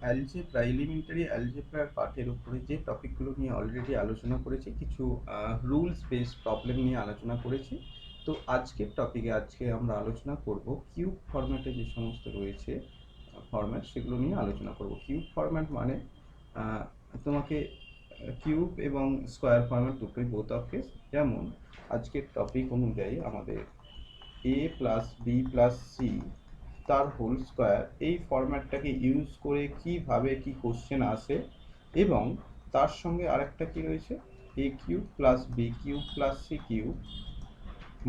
Algebra elementary অ্যালজেব্রার পাঠের উপরে যে টপিকগুলো নিয়ে অলরেডি আলোচনা করেছি, কিছু রুলস বেসড প্রবলেম নিয়ে আলোচনা করেছি। তো আজকে আমরা আলোচনা করব কিউব ফরম্যাটে যে সমস্ত রয়েছে ফরম্যাট, সেগুলো নিয়ে আলোচনা করব। কিউব ফরম্যাট মানে তোমাকে কিউব এবং স্কোয়ার ফরম্যাট দুটোই বোথ অফ কেস। যেমন আজকের টপিক অনুযায়ী আমাদের এ প্লাস বি প্লাস সি তার হোল স্কোয়ার, এই ফরম্যাটটাকে ইউজ করে কিভাবে কি কোশ্চেন আসে, এবং তার সঙ্গে আরেকটা কি রয়েছে, a cube plus B cube plus C cube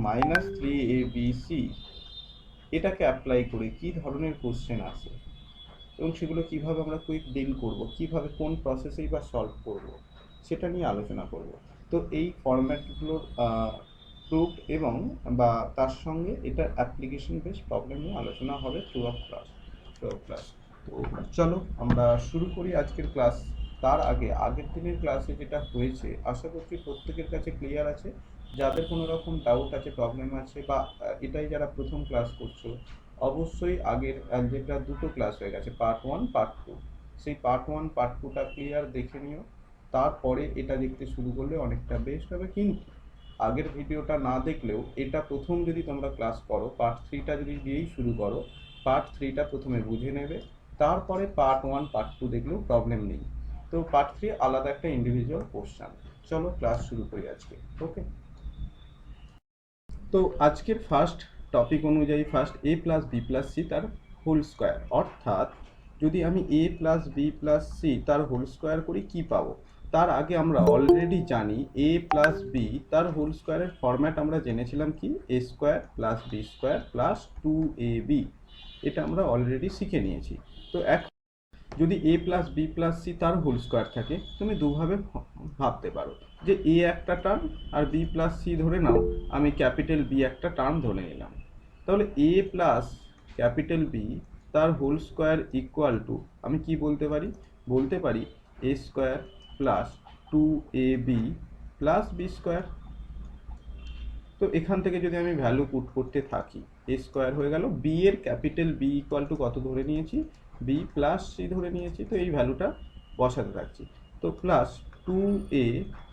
minus 3abc, এটাকে অ্যাপ্লাই করে কি ধরনের কোশ্চেন আসে এবং সেগুলো কিভাবে আমরা কুইক ডিল করব, কিভাবে কোন প্রসেসেই বা সলভ করব, সেটা নিয়ে আলোচনা করব। তো এই ফরম্যাটগুলোর প্রুফ এবং বা তার সঙ্গে এটার অ্যাপ্লিকেশন বেস প্রবলেম নিয়ে আলোচনা হবে থ্রু অফ ক্লাস। তো চলো আমরা শুরু করি আজকের ক্লাস। তার আগে আগের দিনের ক্লাসে যেটা হয়েছে আশা করছি প্রত্যেকের কাছে ক্লিয়ার আছে। যাদের কোনো রকম ডাউট আছে, প্রবলেম আছে, বা এটাই যারা প্রথম ক্লাস করছো, অবশ্যই আগের অ্যালজেব্রার দুটো ক্লাস হয়ে গেছে, পার্ট 1 পার্ট 2। সেই পার্ট 1 পার্ট 2টা ক্লিয়ার দেখে নিও, তারপরে এটা দেখতে শুরু করলে অনেকটা বেস্ট হবে। কিন্তু আগের ভিডিওটা না দেখলেও এটা প্রথম যদি তোমরা ক্লাস করো, পার্ট 3টা যদি দিয়েই শুরু করো, পার্ট 3টা প্রথমে বুঝে নেবে, তারপরে পার্ট 1 পার্ট 2 দেখলেও প্রবলেম নেই। তো পার্ট 3 আলাদা একটা ইন্ডিভিজুয়াল কোশ্চেন। চলো ক্লাস শুরু করি আজকে। ওকে, তো আজকের ফার্স্ট টপিক অনুযায়ী first a plus B plus c তার হোল স্কোয়ার, অর্থাৎ যদি আমি a plus B plus c তার হোল স্কোয়ার করি কি পাবো। তার আগে আমরা অলরেডি জানি এ প্লাস বি তার হোল স্কোয়ারের ফরম্যাট আমরা জেনেছিলাম কি, a square plus B square plus 2ab। এটা আমরা অলরেডি শিখে নিয়েছি। তো এক যদি a plus B plus c তার হোল স্কোয়ার থাকে, তুমি দুভাবে ভাবতে পারো, যে এ একটা টার্ম আর বি প্লাস সি ধরে নাও, আমি ক্যাপিটাল বি একটা টার্ম ধরে নিলাম। তাহলে এ প্লাস ক্যাপিটাল বি তার হোল স্কোয়ার ইকুয়াল টু, আমি কি বলতে পারি, বলতে পারি a square plus 2ab plus B square. তো এখান থেকে যদি আমি ভ্যালু পুট করতে থাকি, এ স্কোয়ার হয়ে গেল, বি এর ক্যাপিটাল বি ইকুয়াল টু কত ধরে নিয়েছি, বি প্লাস সি ধরে নিয়েছি, তো এই ভ্যালুটা বসাতে থাকছি। তো plus 2a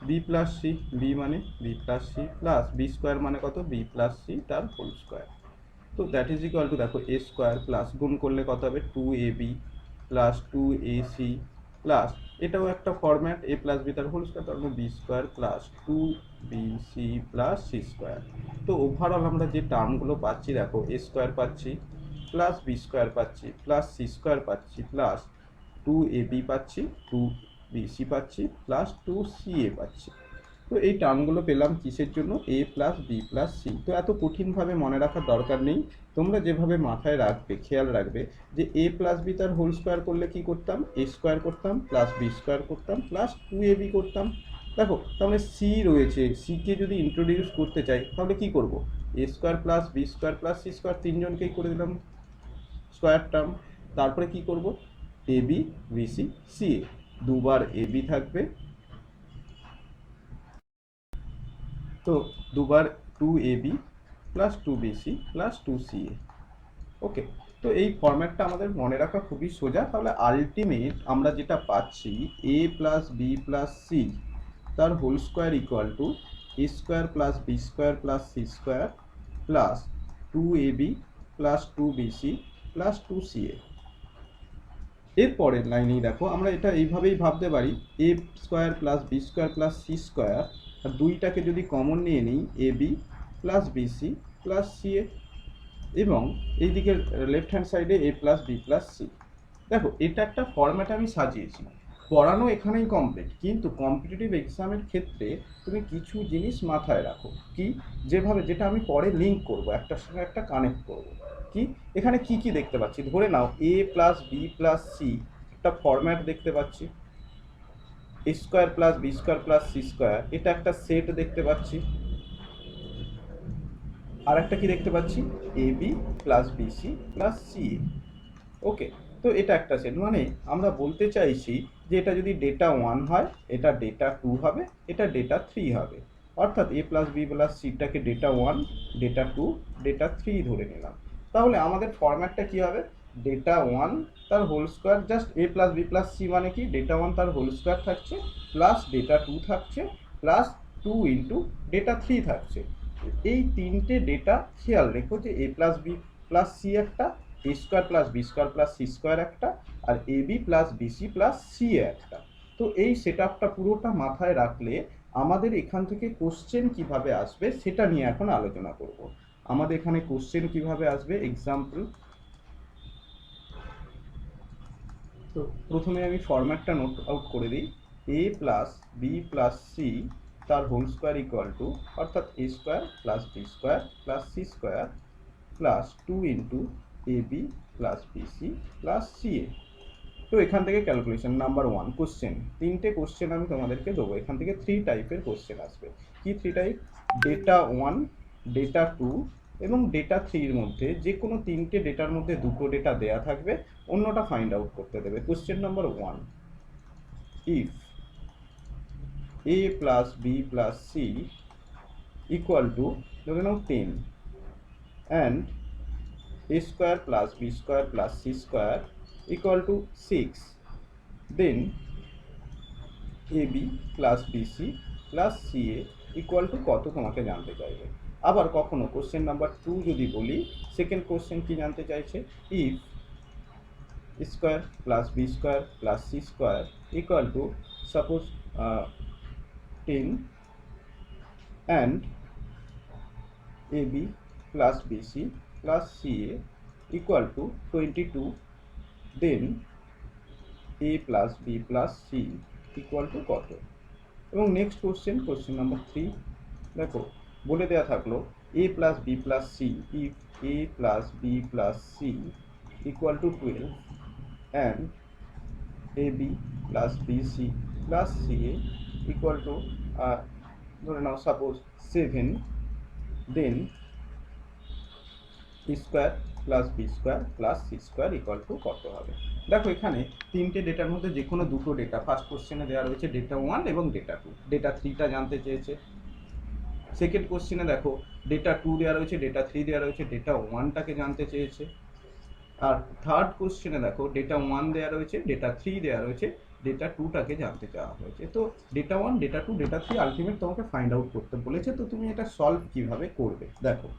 b plus c, b মানে b plus c, plus B square মানে কত, বি প্লাস সি তার হোল স্কোয়ার। তো দ্যাট ইজ ইকুয়াল টু, দেখো এ স্কোয়ার প্লাস গুণ করলে কত হবে, 2ab প্লাস 2ac প্লাস, এটাও একটা ফরম্যাট এ প্লাস বি তার হোল স্কোয়ার, তার মানে b square plus 2bc plus C square. তো ওভারঅল আমরা যে টার্মগুলো পাচ্ছি, দেখো এ স্কোয়ার পাচ্ছি, প্লাস বি স্কোয়ার পাচ্ছি, প্লাস সি স্কোয়ার পাচ্ছি, প্লাস 2ab পাচ্ছি, 2bc পাচ্ছি, প্লাস 2ca পাচ্ছি। তো এই টার্মগুলো পেলাম কিসের জন্য, a plus B plus c. তো এত কঠিনভাবে মনে রাখার দরকার নেই, তোমরা যেভাবে মাথায় রাখবে, খেয়াল রাখবে যে এ প্লাস বি তার হোল স্কোয়ার করলে কি করতাম, এ স্কোয়ার করতাম প্লাস বি স্কোয়ার করতাম প্লাস 2ab করতাম। দেখো তাহলে সি রয়েছে, সিকে যদি ইন্ট্রোডিউস করতে চাই তাহলে কি করব, a square plus B square plus C square, তিনজনকেই করে দিলাম স্কোয়ার টার্ম। তারপরে কি করব, a b b c c a, দুবার এ বি থাকবে, তো দুবার 2ab plus 2bc plus 2ca। ওকে, তো এই ফরম্যাটটা আমাদের মনে রাখা খুবই সোজা। তাহলে আলটিমেট আমরা যেটা পাচ্ছি, a plus B plus c তার whole square equal to A square plus B square plus C square plus 2ab plus 2bc plus 2ca। এর পরের লাইনেই দেখো আমরা এটা এইভাবেই ভাবতে পারি, a square plus B square plus C square, আর দুইটাকে যদি কমন নিয়ে নিই, a b plus BC plus c a, এবং এইদিকে লেফট হ্যান্ড সাইডে a plus B plus c. দেখো এটা একটা ফরম্যাট আমি সাজিয়েছি, পড়ানো এখানেই কমপ্লিট, কিন্তু কম্পিটিটিভ এক্সামের ক্ষেত্রে তুমি কিছু জিনিস মাথায় রাখো, কি, যেভাবে যেটা আমি পরে লিঙ্ক করব, একটার সঙ্গে একটা কানেক্ট করব। কি, এখানে কি কি দেখতে পাচ্ছি, ধরে নাও a plus B plus c একটা ফরম্যাট দেখতে পাচ্ছি, a square plus B square plus C square এটা একটা সেট দেখতে পাচ্ছি, আর একটা কি দেখতে পাচ্ছি, a b plus BC plus c. Okay, তো এটা একটা সেট, মানে আমরা বলতে চাইছি যে এটা যদি ডেটা 1 হয়, এটা ডেটা 2 হবে, এটা ডেটা 3 হবে। অর্থাৎ এ প্লাস বি প্লাস সিটাকে ডেটা 1, ডেটা 2, ডেটা 3 ধরে নিলাম। তাহলে আমাদের ফরম্যাটটা কি হবে, ডেটা ওয়ান তার whole square, just a plus B plus C মানে কি, ডেটা ওয়ান তার হোল স্কোয়ার থাকছে, প্লাস ডেটা টু থাকছে, plus two into data three থাকছে। এই তিনটে ডেটা খেয়াল রেখো যে a plus B plus c একটা, a square plus B square plus C square একটা, আর a b plus BC plus c একটা। তো এই সেট আপটা পুরোটা মাথায় রাখলে আমাদের এখান থেকে কোশ্চেন কিভাবে আসবে সেটা নিয়ে এখন আলোচনা করব। আমাদের এখানে কোশ্চেন কিভাবে আসবে, এক্সাম্পল। তো প্রথমে আমি ফরম্যাটটা নোট আউট করে দিই। A plus B plus c তার হোল স্কোয়ার ইকুয়াল টু, অর্থাৎ a square plus B square plus C square plus two into a b plus BC plus c a. তো এখান থেকে ক্যালকুলেশন নাম্বার ওয়ান কোশ্চেন, তিনটে question আমি তোমাদেরকে দেবো। এখান থেকে থ্রি টাইপের কোশ্চেন আসবে। কি three type? Data one, data to এবং ডেটা থ্রির মধ্যে যে কোনো তিনটে ডেটার মধ্যে দুটো ডেটা দেয়া থাকবে, অন্যটা ফাইন্ড আউট করতে দেবে। Question number one, if a plus B plus C equal to ধরে নাও 10 and a square plus b square plus c square equal to 6, then ab plus bc plus ca equal to কত তোমাকে জানতে চাইবে। আবার কখনো কোশ্চেন নাম্বার 2 যদি বলি, সেকেন্ড কোশ্চেন কি জানতে চাইছে, if square plus B square plus C square equal to suppose 10 and ab plus bc plus ca equal to 22, then a plus b plus c equal to কত। এবং next question, question number 3, দেখো বলে দেওয়া থাকলো a plus b plus c, if a plus b plus c equal to 12 and ab plus bc plus ca equal to ধরে নাও suppose 7, then square plus B square plus C square equal to কত হবে। দেখো এখানে তিনটে ডেটার মধ্যে যে কোনো দুটো ডেটা, ফার্স্ট কোশ্চেনে দেওয়া রয়েছে ডেটা ওয়ান এবং ডেটা টু, ডেটা থ্রিটা জানতে চেয়েছে। সেকেন্ড কোশ্চেনে দেখো ডেটা টু দেওয়া রয়েছে, ডেটা থ্রি দেওয়া রয়েছে, ডেটা ওয়ানটাকে জানতে চেয়েছে। আর থার্ড কোশ্চেনে দেখো ডেটা ওয়ান দেওয়া রয়েছে, ডেটা থ্রি দেওয়া রয়েছে, ডেটা টুটাকে জানতে চাওয়া হয়েছে। তো data one, data to, data three ultimate তোমাকে ফাইন্ড আউট করতে বলেছে। তো তুমি এটা সলভ কিভাবে করবে দেখো।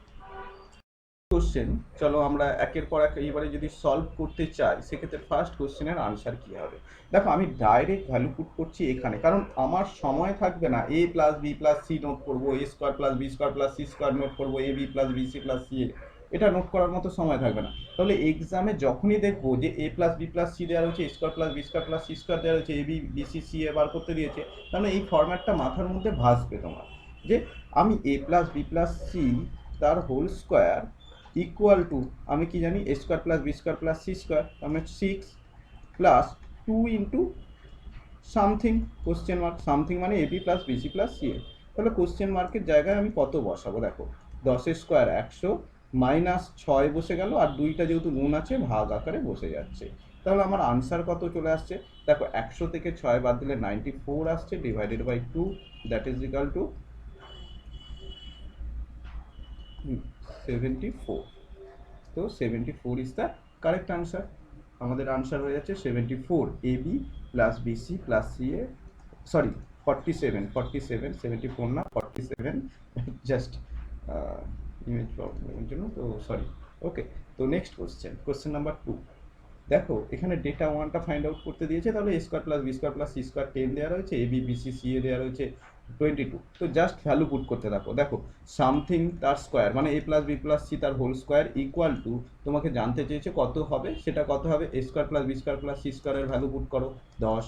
কোশ্চেন, চলো আমরা একের পর এক এইবারে যদি সলভ করতে চাই, সেক্ষেত্রে ফার্স্ট কোশ্চেনের আনসার কি হবে। দেখো আমি ডাইরেক্ট ভ্যালু পুট করছি এখানে, কারণ আমার সময় থাকবে না a plus B plus c note করবো, a square plus B square plus C square note করবো, a b plus b c plus c a, এটা নোট করার মতো সময় থাকবে না। তাহলে এক্সামে যখনই দেখবো যে a plus B plus c দেওয়া রয়েছে, square plus B square plus C square দেওয়া রয়েছে, a b b c c a বার করতে দিয়েছে, তাহলে এই ফরম্যাটটা মাথার মধ্যে ভাসবে তোমার, যে আমি a plus B plus c তার হোল স্কোয়ার ইকুয়াল টু, আমি কি জানি a square plus B square plus C square, মানে 6 plus 2 into something, question mark, something মানে ab plus BC plus c a. তাহলে কোশ্চেন মার্কের জায়গায় আমি কত বসাবো, দেখো 10 স্কোয়ার 100 মাইনাস 6 বসে গেল, আর দুইটা যেহেতু গুণ আছে ভাগ আকারে বসে যাচ্ছে। তাহলে আমার আনসার কত চলে আসছে, দেখো 100 থেকে 6 বাদ দিলে 94 আসছে, divided by 2, that is equal to 74। তো 74 ইজ দ্য কারেক্ট আনসার। আমাদের আনসার হয়ে যাচ্ছে 74, a b plus BC plus c a, sorry 47, 74 না 47, জাস্ট ইমেজ প্রবলেমের জন্য, তো সরি। ওকে, তো নেক্সট কোশ্চেন, কোশ্চেন নাম্বার 2, দেখো এখানে ডেটা ওয়ানটা ফাইন্ড আউট করতে দিয়েছে, তাহলে a square plus B square plus C square 10 দেওয়া রয়েছে, a b bc c a দেওয়া রয়েছে 22। তো জাস্ট ভ্যালু পুট করতে থাকো। দেখো সামথিং তার স্কোয়ার মানে a plus B plus c তার হোল স্কোয়ার ইকুয়াল টু, তোমাকে জানতে চেয়েছে কত হবে, সেটা কত হবে, a square plus B square plus c স্কোয়ারের ভ্যালু পুট করো 10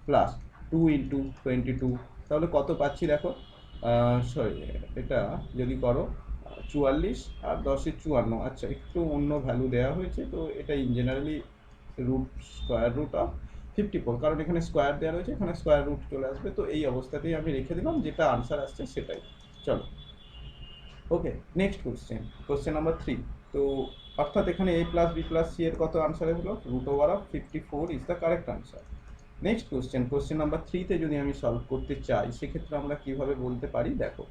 প্লাস 2 ইন্টু 22, তাহলে কত পাচ্ছি দেখো, সরি এটা যদি করো 44 আর 10 54, আচ্ছা একটু অন্য ভ্যালু দেওয়া হয়েছে, তো এটা in generally root square root of 54, কারণ এখানে স্কোয়ার দেওয়া রয়েছে, এখানে স্কোয়ার রুট চলে আসবে। তো এই অবস্থাতেই আমি রেখে দিলাম, যেটা আনসার আসছে সেটাই। চলো okay, next question, question number 3। তো অর্থাৎ এখানে a plus B plus c এর কত আনসার হলো, root over of 54 is the correct answer. Next question, question number 3তে যদি আমি সলভ করতে চাই, সেক্ষেত্রে আমরা কিভাবে বলতে পারি, দেখো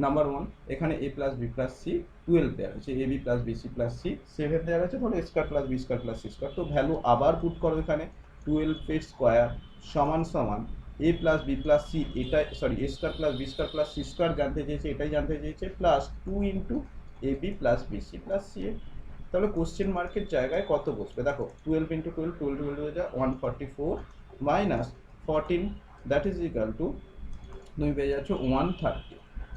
নাম্বার 1 এখানে a plus b plus c 12 দেওয়া আছে, ab plus bc plus c 7 দেওয়া আছে, তাহলে a square plus b square plus c square. তো ভ্যালু আবার পুট করো এখানে, 12 এর স্কয়ার সমান সমান a plus b plus c, এটা sorry a square plus b square plus c square জানতে চেয়েছে, এটাই জানতে চেয়েছে, plus 2 into ab plus bc plus ca। তাহলে কোশ্চেন মার্কের জায়গায় কত বসবে দেখো, 12 ইন্টু 12, 12 হয়ে যায় 144 minus 14, that is equal to তুমি পেয়ে যাচ্ছ 130।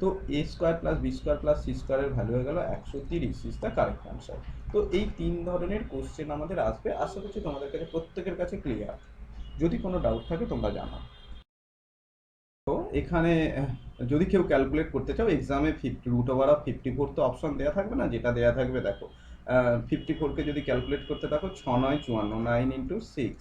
তো a square plus B square plus c স্কোয়ারের ভ্যালু হয়ে গেল 130, ইজ দ্য কারেক্ট আনসার। তো এই 3 ধরনের কোশ্চেন আমাদের আসবে, আশা করছি তোমাদের কাছে প্রত্যেকের কাছে ক্লিয়ার। যদি কোনো ডাউট থাকে তোমরা জানাও। তো এখানে যদি কেউ ক্যালকুলেট করতে চাও এক্সামে √54 তো অপশন দেওয়া থাকবে না, যেটা দেওয়া থাকবে দেখো 54কে যদি ক্যালকুলেট করতে থাকো 6 9 54, 9 ইন্টু 6,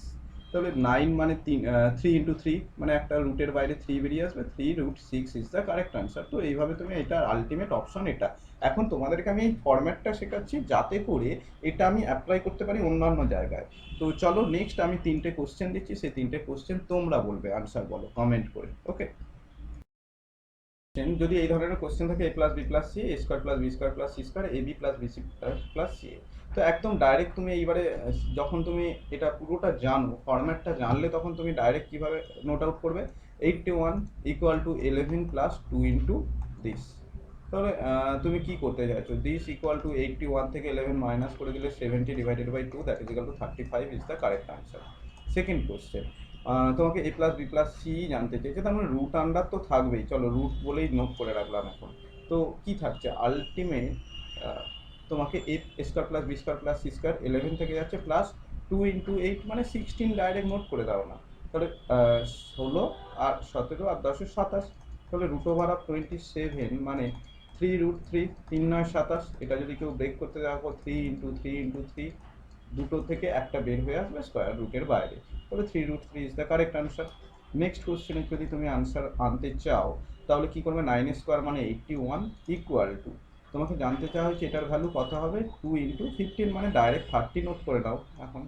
তাহলে 9 মানে 3 ইন্টু 3 মানে একটা রুটের বাইরে 3 বেরিয়ে আসবে, 3√6 ইজ দ্য কারেক্ট আনসার। তো এইভাবে তুমি এটার আলটিমেট অপশন এটা। এখন তোমাদেরকে আমি এই ফরম্যাটটা শেখাচ্ছি যাতে করে এটা আমি অ্যাপ্লাই করতে পারি অন্যান্য জায়গায়। তো চলো নেক্সট আমি 3টে কোশ্চেন দিচ্ছি, সেই 3টে কোশ্চেন তোমরা বলবে, আনসার বলো কমেন্ট করে, ওকে। যদি এই ধরনের কোশ্চেন থাকে a plus B plus c, a square plus B square plus C square, a b plus b c plus c a, তো একদম ডাইরেক্ট তুমি এইবারে যখন তুমি এটা পুরোটা জানো, ফরম্যাটটা জানলে, তখন তুমি ডাইরেক্ট কিভাবে নোট আউট করবে, 81 equal to 11 plus 2 into this. তাহলে তুমি কি করতে চাইছো, দিস ইকুয়াল টু 81 থেকে 11 মাইনাস করে দিলে 70 divided by 2, that is equal to 35 is the correct answer. Second question, তোমাকে a plus B plus c জানতে চেয়েছে, তার মানে রুট আন্ডার তো থাকবেই, চলো রুট বলেই নোট করে রাখলাম এখন। তো কি থাকছে আলটিমেট, তোমাকে a square plus B square plus C square 11 থেকে যাচ্ছে, প্লাস 2 ইন্টু 8 মানে 16, ডাইরেক্ট নোট করে দাও না, তাহলে 16 আর 17 আর 10 27, তাহলে √27 মানে 3√3, 3 9 27, এটা যদি কেউ ব্রেক করতে দেখো 3 ইন্টু 3 ইন্টু 3, দুটো থেকে একটা বের হয়ে আসবে স্কোয়ার রুটের বাইরে, তাহলে 3√3 is the correct answer. Next কোশ্চেনে যদি তুমি আনসার আনতে চাও তাহলে কি করবে, 9 স্কোয়ার মানে 81 ইকুয়াল টু, তোমাকে জানতে চাওয়া হয়েছে এটার ভ্যালু কত হবে, 2 ইন্টু 15 মানে ডাইরেক্ট 30 নোট করে দাও এখন,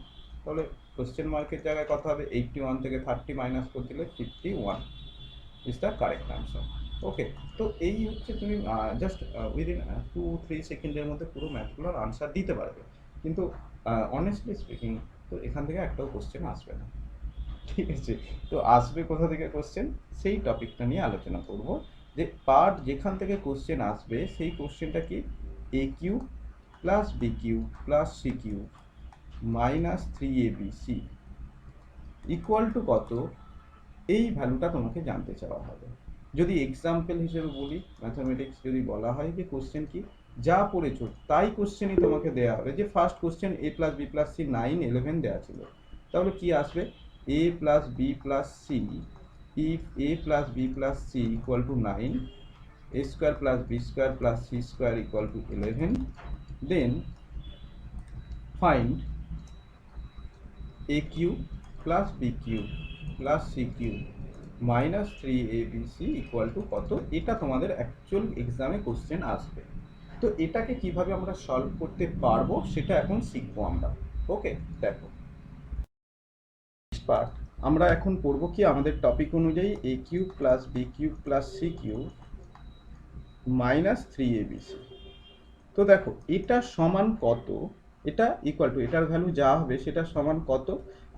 তাহলে কোশ্চেন মার্কের জায়গায় কত হবে, 81 থেকে 30 মাইনাস করে দিলে 51 ইজ দ্য কারেক্ট আনসার, ওকে। তো এই হচ্ছে তুমি জাস্ট উইদিন 2-3 সেকেন্ডের মধ্যে পুরো ম্যাথগুলোর আনসার দিতে পারবে, কিন্তু অনেস্টলি স্পিকিং তো এখান থেকে একটাও কোশ্চেন আসবে না, ঠিক আছে। তো আসবে কোথা থেকে কোশ্চেন, সেই টপিকটা নিয়ে আলোচনা করব, যে পার্ট যেখান থেকে কোশ্চেন আসবে সেই কোশ্চেনটা কি, a cube plus b cube plus c cube minus 3abc equal to কত, এই ভ্যালুটা তোমাকে জানতে চাওয়া হবে। যদি এক্সাম্পল হিসেবে বলি, ম্যাথামেটিক্স যদি বলা হয় যে কোশ্চেন কি, যা পড়েছো তাই কোশ্চেনই তোমাকে দেওয়া হবে, যে first question a plus B plus C 9 11 দেওয়া ছিল, তাহলে কি আসবে, a plus B plus C, if a plus B plus C equal to 9, a square plus B square plus C square equal to 11, then find a cube plus B cube plus C cube minus 3abc equal to কত, এটা তোমাদের actual এক্সামে question আসবে। তো এটাকে কিভাবে আমরা solve করতে পারবো সেটা এখন শিখবো আমরা, ওকে। দেখো পার্ট আমরা এখন পড়বো কি, আমাদের টপিক অনুযায়ী a cube plus B cube plus C cube minus 3abc। তো দেখো এটা সমান কত, এটা ইকুয়াল টু, এটার ভ্যালু যা হবে সেটা সমান কত,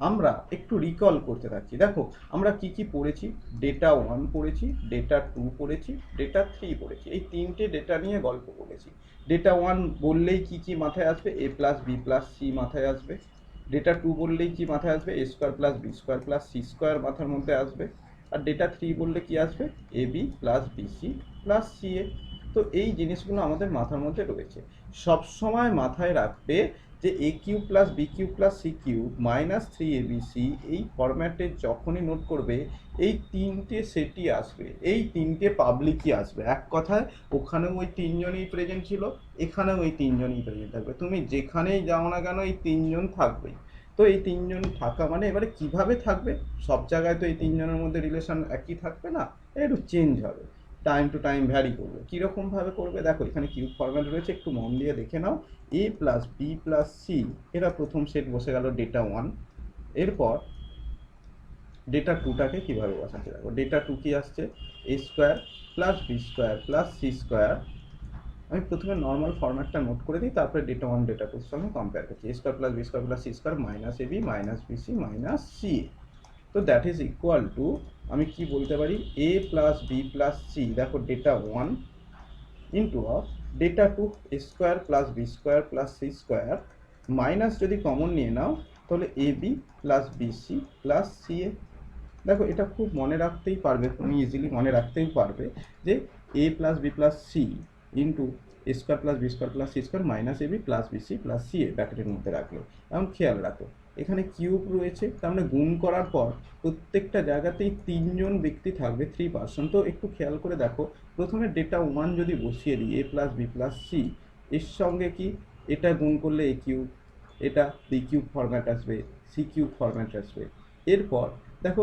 আমরা একটু রিকল করতে থাকি। দেখো আমরা কি কি পড়েছি, ডেটা 1 পড়েছি, ডেটা 2 পড়েছি, ডেটা 3 পড়েছি, এই 3টে ডেটা নিয়ে গল্প করেছি। ডেটা 1 বললেই কি কি মাথায় আসবে, a plus B plus c মাথায় আসবে। ডেটা 2 বললেই কি মাথায় আসবে, a square plus B square plus C square মাথার মধ্যে আসবে। আর ডেটা 3 বললে কি আসবে, a b plus BC plus c a. তো এই জিনিসগুলো আমাদের মাথার মধ্যে রয়েছে, সব সময় মাথায় রাখবে যে a cube plus B cube plus C cube minus 3abc, এই ফরম্যাটে যখনই নোট করবে এই 3টে সেটই আসবে, এই 3টে পাবলিকই আসবে। এক কথায় ওখানেও ওই 3জনই প্রেজেন্ট ছিল, এখানেও ওই 3জনই প্রেজেন্ট থাকবে, তুমি যেখানেই যাও না কেন এই 3জন থাকবেই। তো এই 3জন থাকা মানে এবারে কিভাবে থাকবে, সব জায়গায় তো এই 3জনের মধ্যে রিলেশন একই থাকবে না, একটু চেঞ্জ হবে, টাইম টু টাইম ভ্যারি করবে। কীরকমভাবে করবে দেখো, এখানে কিউব ফরম্যাট রয়েছে, একটু মন দিয়ে দেখে নাও। A plus B plus C, এরা প্রথম সেট বসে গেল ডেটা 1, এরপর ডেটা টুটাকে কীভাবে বসাচ্ছে দেখো, ডেটা টু কি আসছে, a square plus B square plus C square. আমি প্রথমে নর্মাল ফরম্যাটটা নোট করে দিই, তারপরে ডেটা ওয়ান ডেটা টুর সঙ্গে কম্পেয়ার করছি। A square plus B square plus C square minus A b minus b C minus c a. তো that is equal to, আমি কি বলতে পারি, a plus B plus c, দেখো data one into of data two A square plus B square plus C square minus যদি common নিয়ে নাও তাহলে a b plus b c plus c a. দেখো এটা খুব মনে রাখতেই পারবে, তুমি ইজিলি মনে রাখতেই পারবে যে a plus B plus C into a square plus B square plus C square minus A b plus b c plus c a ব্র্যাকেটের মধ্যে রাখলো। এখন খেয়াল রাখো এখানে কিউব রয়েছে, তার মানে গুণ করার পর প্রত্যেকটা জায়গাতেই তিনজন ব্যক্তি থাকবে, 3 পার্সন। তো একটু খেয়াল করে দেখো, প্রথমে ডেটা ওয়ান যদি বসিয়ে দিই a plus B plus c, এর সঙ্গে কি এটা গুণ করলে এ কিউব, এটা বি কিউব ফরম্যাট আসবে, সি কিউব ফরম্যাট আসবে। এরপর দেখো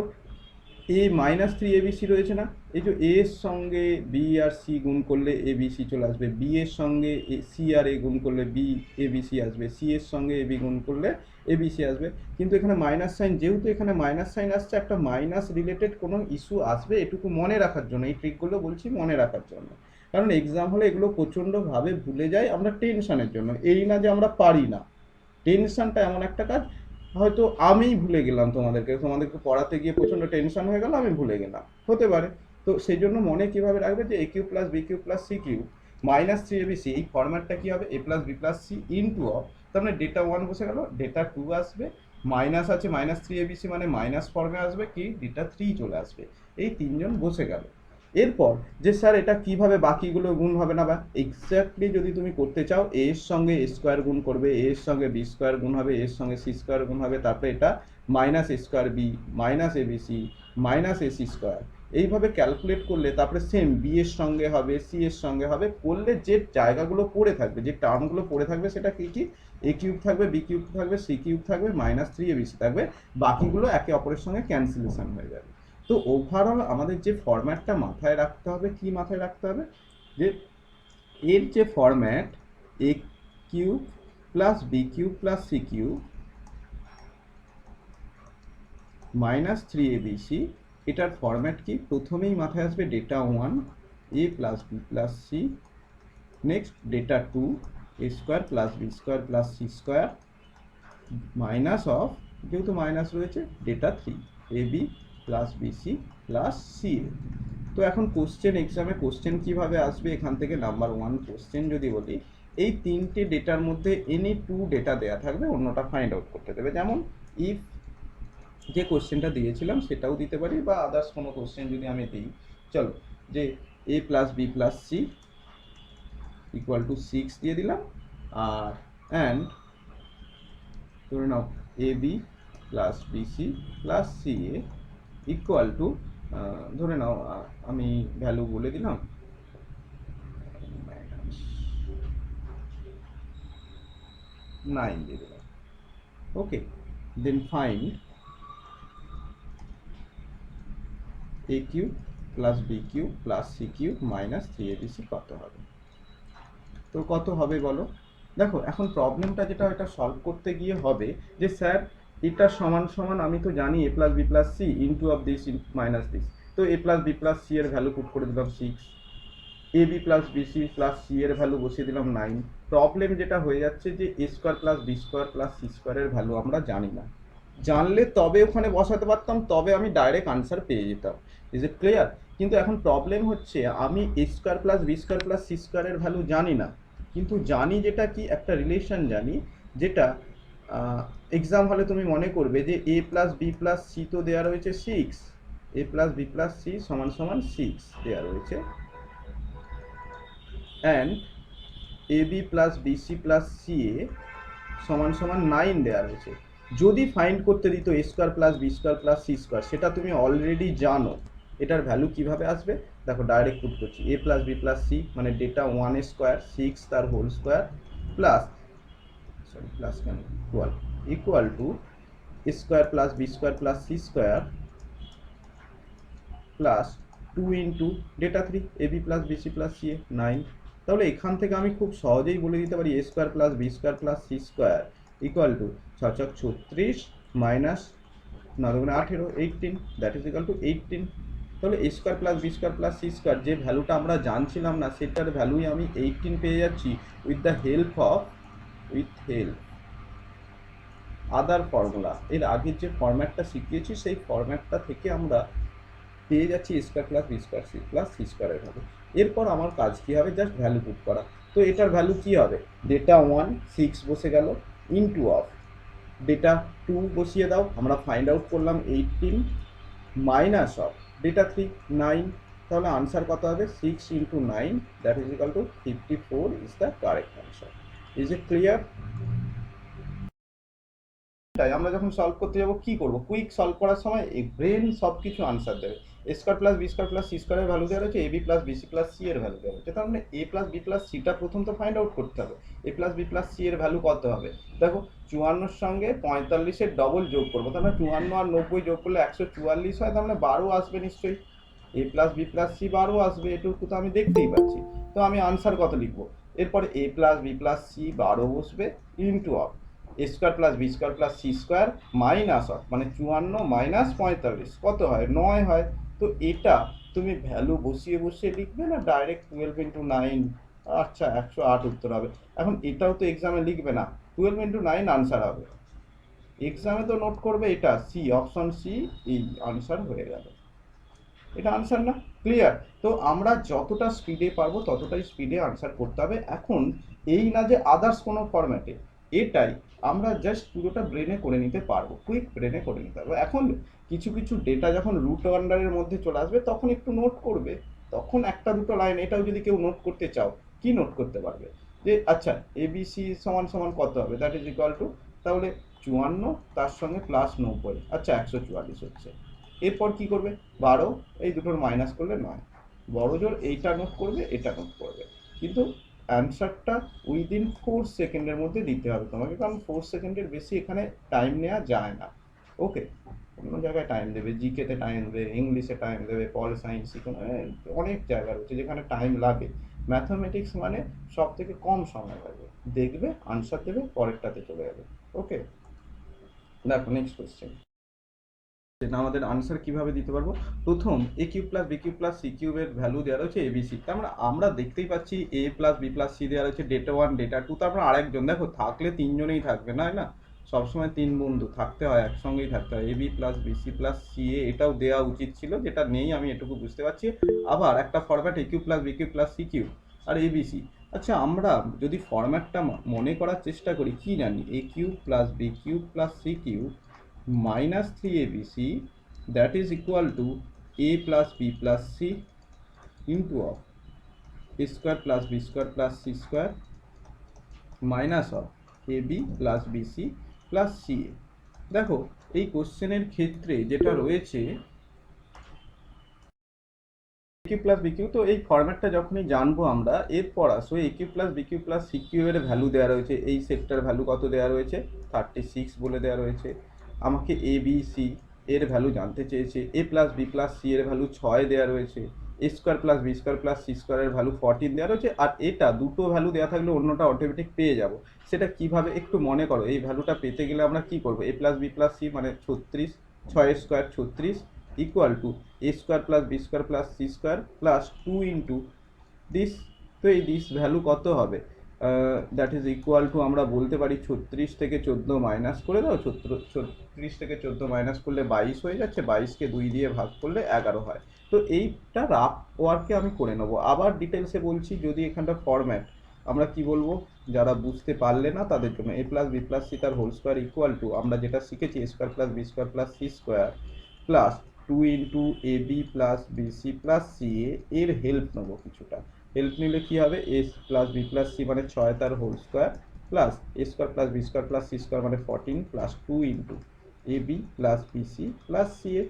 এ মাইনাস থ্রি এবিসি রয়েছে না, এই যে এ এর সঙ্গে বি আর সি গুণ করলে এ বি সি চলে আসবে, বি এর সঙ্গে সি আর এ গুণ করলে বি এ বি সি আসবে, সি এর সঙ্গে এ বি গুণ করলে এ বি সি আসবে। কিন্তু এখানে মাইনাস সাইন, যেহেতু এখানে মাইনাস সাইন আসছে, একটা মাইনাস রিলেটেড কোনো ইস্যু আসবে, এটুকু মনে রাখার জন্য এই ট্রিকগুলো বলছি, মনে রাখার জন্য। কারণ এক্সাম হলে এগুলো প্রচণ্ডভাবে ভুলে যাই আমরা টেনশনের জন্য, এই না যে আমরা পারি না। টেনশনটা এমন একটা কাজ, হয়তো আমিই ভুলে গেলাম, তোমাদেরকে পড়াতে গিয়ে প্রচণ্ড টেনশন হয়ে গেল, আমি ভুলে গেলাম, হতে পারে। তো সেই জন্য মনে কীভাবে রাখবে যে a cube plus b cube plus c cube minus three a B c, এই ফরম্যাটটা কী হবে, a plus B plus C into of, তার মানে ডেটা ওয়ান বসে গেল, ডেটা টু আসবে, মাইনাস আছে minus three a B c মানে মাইনাস ফর্মে আসবে কি, ডেটা থ্রি চলে আসবে। এই তিনজন বসে গেল। এরপর যে স্যার এটা কিভাবে বাকিগুলো গুণ হবে না, বা এক্স্যাক্টলি যদি তুমি করতে চাও, এ এর সঙ্গে এ স্কোয়ার গুণ করবে, এ এর সঙ্গে বি স্কোয়ার গুণ হবে, এর সঙ্গে সি স্কোয়ার গুণ হবে, তারপরে এটা minus A square B minus A B C minus A C square, এইভাবে ক্যালকুলেট করলে তারপরে সেম বি এর সঙ্গে হবে, সি এর সঙ্গে হবে, করলে যে জায়গাগুলো পড়ে থাকবে, যে টার্মগুলো পড়ে থাকবে, সেটা কি কি, এ কিউব থাকবে, বি কিউব থাকবে, সি কিউব থাকবে, minus three a B C থাকবে, বাকিগুলো একে অপরের সঙ্গে ক্যান্সেলেশন হয়ে যাবে। তো ওভারঅল আমাদের যে ফরম্যাটটা মাথায় রাখতে হবে, কি মাথায় রাখতে হবে, যে এর যে format a cube plus B cube plus C cube minus three a B c, এটার ফরম্যাট কি, প্রথমেই মাথায় আসবে data one a plus B plus c, next data two A square plus B square plus C square minus of, যেহেতু minus রয়েছে, data three a b plus BC plus c a. তো এখন question, এক্সামে question কীভাবে আসবে, এখান থেকে number one question যদি বলি, এই তিনটে ডেটার মধ্যে এনি টু ডেটা দেওয়া থাকবে, অন্যটা ফাইন্ড আউট করতে দেবে। যেমন ইফ যে কোশ্চেনটা দিয়েছিলাম সেটাও দিতে পারি, বা আদার্স কোনো কোশ্চেন যদি আমি দিই, চলো যে a plus B plus C equal to 6 দিয়ে দিলাম, আর অ্যান্ড ধরে নাও a b plus BC plus c a equal to, ধরে নাও আমি ভ্যালু বলে দিলাম 9 দিয়ে দিলাম। Okay, then find a cube plus B cube plus C cube minus three a B c কত হবে। তো কত হবে বলো, দেখো এখন প্রবলেমটা যেটা, এটা সলভ করতে গিয়ে হবে যে স্যার এটা সমান সমান, আমি তো জানি a plus B plus C into of this minus this, তো a plus B plus c এর ভ্যালু পুট করে দিলাম 6, a b plus b c plus c এর ভ্যালু বসিয়ে দিলাম 9। প্রবলেম যেটা হয়ে যাচ্ছে যে a square plus B square plus c স্কোয়ারের ভ্যালু আমরা জানি না, জানলে তবে ওখানে বসাতে পারতাম, তবে আমি ডাইরেক্ট আনসার পেয়ে যেতাম। Is it clear? কিন্তু এখন প্রবলেম হচ্ছে আমি a square plus B square plus c স্কোয়ারের ভ্যালু জানি না, কিন্তু জানি যেটা কি, একটা রিলেশন জানি, যেটা এক্সাম হলে তুমি মনে করবে যে a plus B plus c তো দেওয়া রয়েছে 6, a plus B plus c সমান সমান 6 দেওয়া রয়েছে, and a b plus BC plus c a সমান সমান 9 দেওয়া রয়েছে। যদি ফাইন্ড করতে দিত a square plus B square plus C square, সেটা তুমি অলরেডি জানো, এটার ভ্যালু কিভাবে আসবে দেখো, ডাইরেক্ট পুট করছি, a plus B plus C মানে ডেটা 1 স্কোয়ার 6 তার whole square plus, sorry plus কেন, equal to A square plus B square plus C square plus 2 into ডেটা 3 a b plus BC plus c a 9। তাহলে এখান থেকে আমি খুব সহজেই বলে দিতে পারি a square plus B square plus C square equal to 6 ছক 36 মাইনাস 9 দুগুণে 18, 18, দ্যাট ইজ ইকাল টু 18। তাহলে a square plus B square plus C square যে ভ্যালুটা আমরা জানছিলাম না সেটার ভ্যালুই আমি 18 পেয়ে যাচ্ছি উইথ হেল্প আদার ফর্মুলা। এর আগের যে ফরম্যাটটা শিখিয়েছি সেই ফরম্যাটটা থেকে আমরা পেয়ে যাচ্ছি a square plus B square c plus c স্কোয়ারের ভ্যালু। এরপর আমার কাজ কী হবে, জাস্ট ভ্যালু পুট করা। তো এটার ভ্যালু কী হবে, ডেটা 1 6 বসে গেল, ইনটু অফ ডেটা 2 বসিয়ে দাও, আমরা ফাইন্ড আউট করলাম 18, মাইনাস অফ ডেটা 3 9। তাহলে আনসার কত হবে, 6 into 9, that is equal two 54 is the correct answer. Is it clear? তাই আমরা যখন সলভ করতে যাবো কি করব, কুইক সলভ করার সময় এই ব্রেন সব কিছু আনসার দেবে। A square plus B square plus c স্কোয়ারের ভ্যালু দেওয়া রয়েছে, a b plus BC plus c এর ভ্যালু দেওয়া রয়েছে। তার মানে এ প্লাস বি প্লাস সিটা প্রথম তো ফাইন্ড আউট করতে হবে। A plus B plus c এর ভ্যালু কত হবে, দেখো 54 সঙ্গে 45-এর ডবল যোগ করবো, তার মানে 54 আর 90 যোগ করলে 144 হয়, তার মানে 12 আসবে নিশ্চয়ই। এ প্লাস বি প্লাস সি 12 আসবে, এটুকু তো আমি দেখতেই পাচ্ছি। তো আমি আনসার কত লিখবো, এরপরে A plus B plus C 12 বসবে, into of A square plus B square plus C square minus of মানে 54 মাইনাস 45 কত হয়, 9 হয়। তো এটা তুমি ভ্যালু বসিয়ে বসিয়ে লিখবে না ডাইরেক্ট 12 ইন্টু 9? আচ্ছা 108 উত্তর হবে। এখন এটাও তো এক্সামে লিখবে না, 12 ইন্টু 9 আনসার হবে। এক্সামে তো নোট করবে এটা সি, অপশন সি, এই আনসার হয়ে গেল। এটা আনসার না? ক্লিয়ার? তো আমরা যতটা স্পিডে পারবো ততটাই স্পিডে আনসার করতে হবে। এখন এই না যে আদার্স কোনো ফরম্যাটে, এটাই আমরা জাস্ট পুরোটা ব্রেনে করে নিতে পারবো, কুইক ব্রেনে করে নিতে পারবো। এখন কিছু কিছু ডেটা যখন রুট আন্ডারের মধ্যে চলে আসবে তখন একটু নোট করবে, তখন একটা দুটো লাইন এটাও যদি কেউ নোট করতে চাও, কি নোট করতে পারবে যে আচ্ছা এবিসি সমান সমান কত হবে, দ্যাট ইজ ইকুয়াল টু, তাহলে 54 তার সঙ্গে প্লাস 90, আচ্ছা 144 হচ্ছে। এরপর কি করবে, 12 এই দুটোর মাইনাস করলে 9, বড় জোর এইটা নোট করবে, এটা নোট করবে, কিন্তু অ্যান্সারটা উইদিন 4 সেকেন্ডের মধ্যে দিতে হবে তোমাকে, কারণ 4 সেকেন্ডের বেশি এখানে টাইম নেওয়া যায় না। ওকে, অন্য জায়গায় টাইম দেবে, জিকেতে টাইম দেবে, ইংলিশে টাইম দেবে, পল সায়েন্স অনেক জায়গা রয়েছে যেখানে টাইম লাগে। ম্যাথামেটিক্স মানে সব থেকে কম সময় লাগে, দেখবে আনসার দেবে, পরেরটাতে চলে যাবে। ওকে, দেখো নেক্সট কোয়েশ্চেন। আমাদের আনসার কিভাবে দিতে পারবো, প্রথম a cube plus B cube plus c কিউবের ভ্যালু দেওয়া রয়েছে এবিসি, তার মানে আমরা দেখতেই পাচ্ছি a plus B plus c দেওয়া রয়েছে, ডেটা 1 ডেটা 2, তারপর আরেকজন, দেখো থাকলে তিনজনেই থাকবে না, না সবসময় তিন বন্ধু থাকতে হয়, একসঙ্গেই থাকতে হয়, a b plus BC plus c a, এটাও দেওয়া উচিত ছিল, যেটা নেই আমি এটুকু বুঝতে পারছি। আবার একটা format a cube plus B cube plus C cube আর এবিসি। আচ্ছা আমরা যদি ফরম্যাটটা মনে করার চেষ্টা করি, কি জানি, a cube plus B cube plus C cube minus 3abc that is equal to a plus b plus c into of a square plus b square plus c square minus of ab plus bc plus ca। দেখো এই কোশ্চেনের ক্ষেত্রে যেটা রয়েছে a cube plus b cube, তো এই ফরম্যাটটা যখনই জানবো আমরা, এরপর আসো a cube plus b cube plus c cube এর ভ্যালু দেওয়া রয়েছে, এই সেটটার ভ্যালু কত দেওয়া রয়েছে, 36 বলে দেওয়া রয়েছে। আমাকে এ বি সি এর ভ্যালু জানতে চেয়েছে, a plus B plus c এর ভ্যালু 6 দেওয়া রয়েছে, a square plus B square plus c স্কোয়ারের ভ্যালু 14 দেওয়া রয়েছে। আর এটা দুটো ভ্যালু দেওয়া থাকলে অন্যটা অটোমেটিক পেয়ে যাব, সেটা কিভাবে একটু মনে করো। এই ভ্যালুটা পেতে গেলে আমরা কি করবো, A plus B plus C মানে 36, 6 square 36 equal to A square plus B square plus C square plus 2 into this. তো এই দিস ভ্যালু কত হবে, দ্যাট ইজ ইকুয়াল টু, আমরা বলতে পারি 36 থেকে 14 মাইনাস করে দাও, 36 থেকে 14 মাইনাস করলে 22 হয়ে যাচ্ছে, 22কে 2 দিয়ে ভাগ করলে 11 হয়। তো এইটা রাফ ওয়ার্কে আমি করে নেবো, আবার ডিটেলসে বলছি যদি এখানটা ফরম্যাট আমরা কি বলবো, যারা বুঝতে পারলে না তাদের জন্য, a plus B plus c তার হোল স্কোয়ার ইকুয়াল টু, আমরা যেটা শিখেছি a square plus B square plus C square plus 2 into a b plus BC plus c এর হেল্প নেবো কিছুটা, হেল্প নিলে কি হবে, a plus B plus C মানে 6 তার whole square plus a square plus B square plus C square মানে 14 plus 2 into a b plus BC plus c a.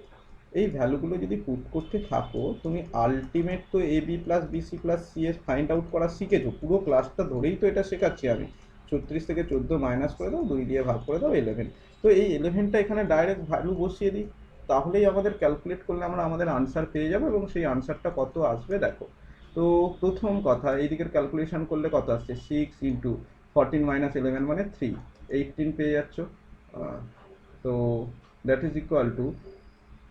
এই ভ্যালুগুলো যদি পুট করতে থাকো তুমি আলটিমেট তো a b plus BC plus c a find out করা শিখেছো, পুরো ক্লাসটা ধরেই তো এটা শেখাচ্ছি আমি। 36 থেকে 14 মাইনাস করে দাও, 2 দিয়ে ভাগ করে দাও 11। তো এই 11টা এখানে ডাইরেক্ট ভ্যালু বসিয়ে দিই, তাহলেই আমাদের ক্যালকুলেট করলে আমরা আমাদের আনসার পেয়ে যাবো, এবং সেই আনসারটা কত আসবে দেখো। তো প্রথম কথা এইদিকের ক্যালকুলেশন করলে কত আসছে, 6 ইন্টু 14 মাইনাস 11 মানে 3, 18 পেয়ে যাচ্ছ। তো that is equal to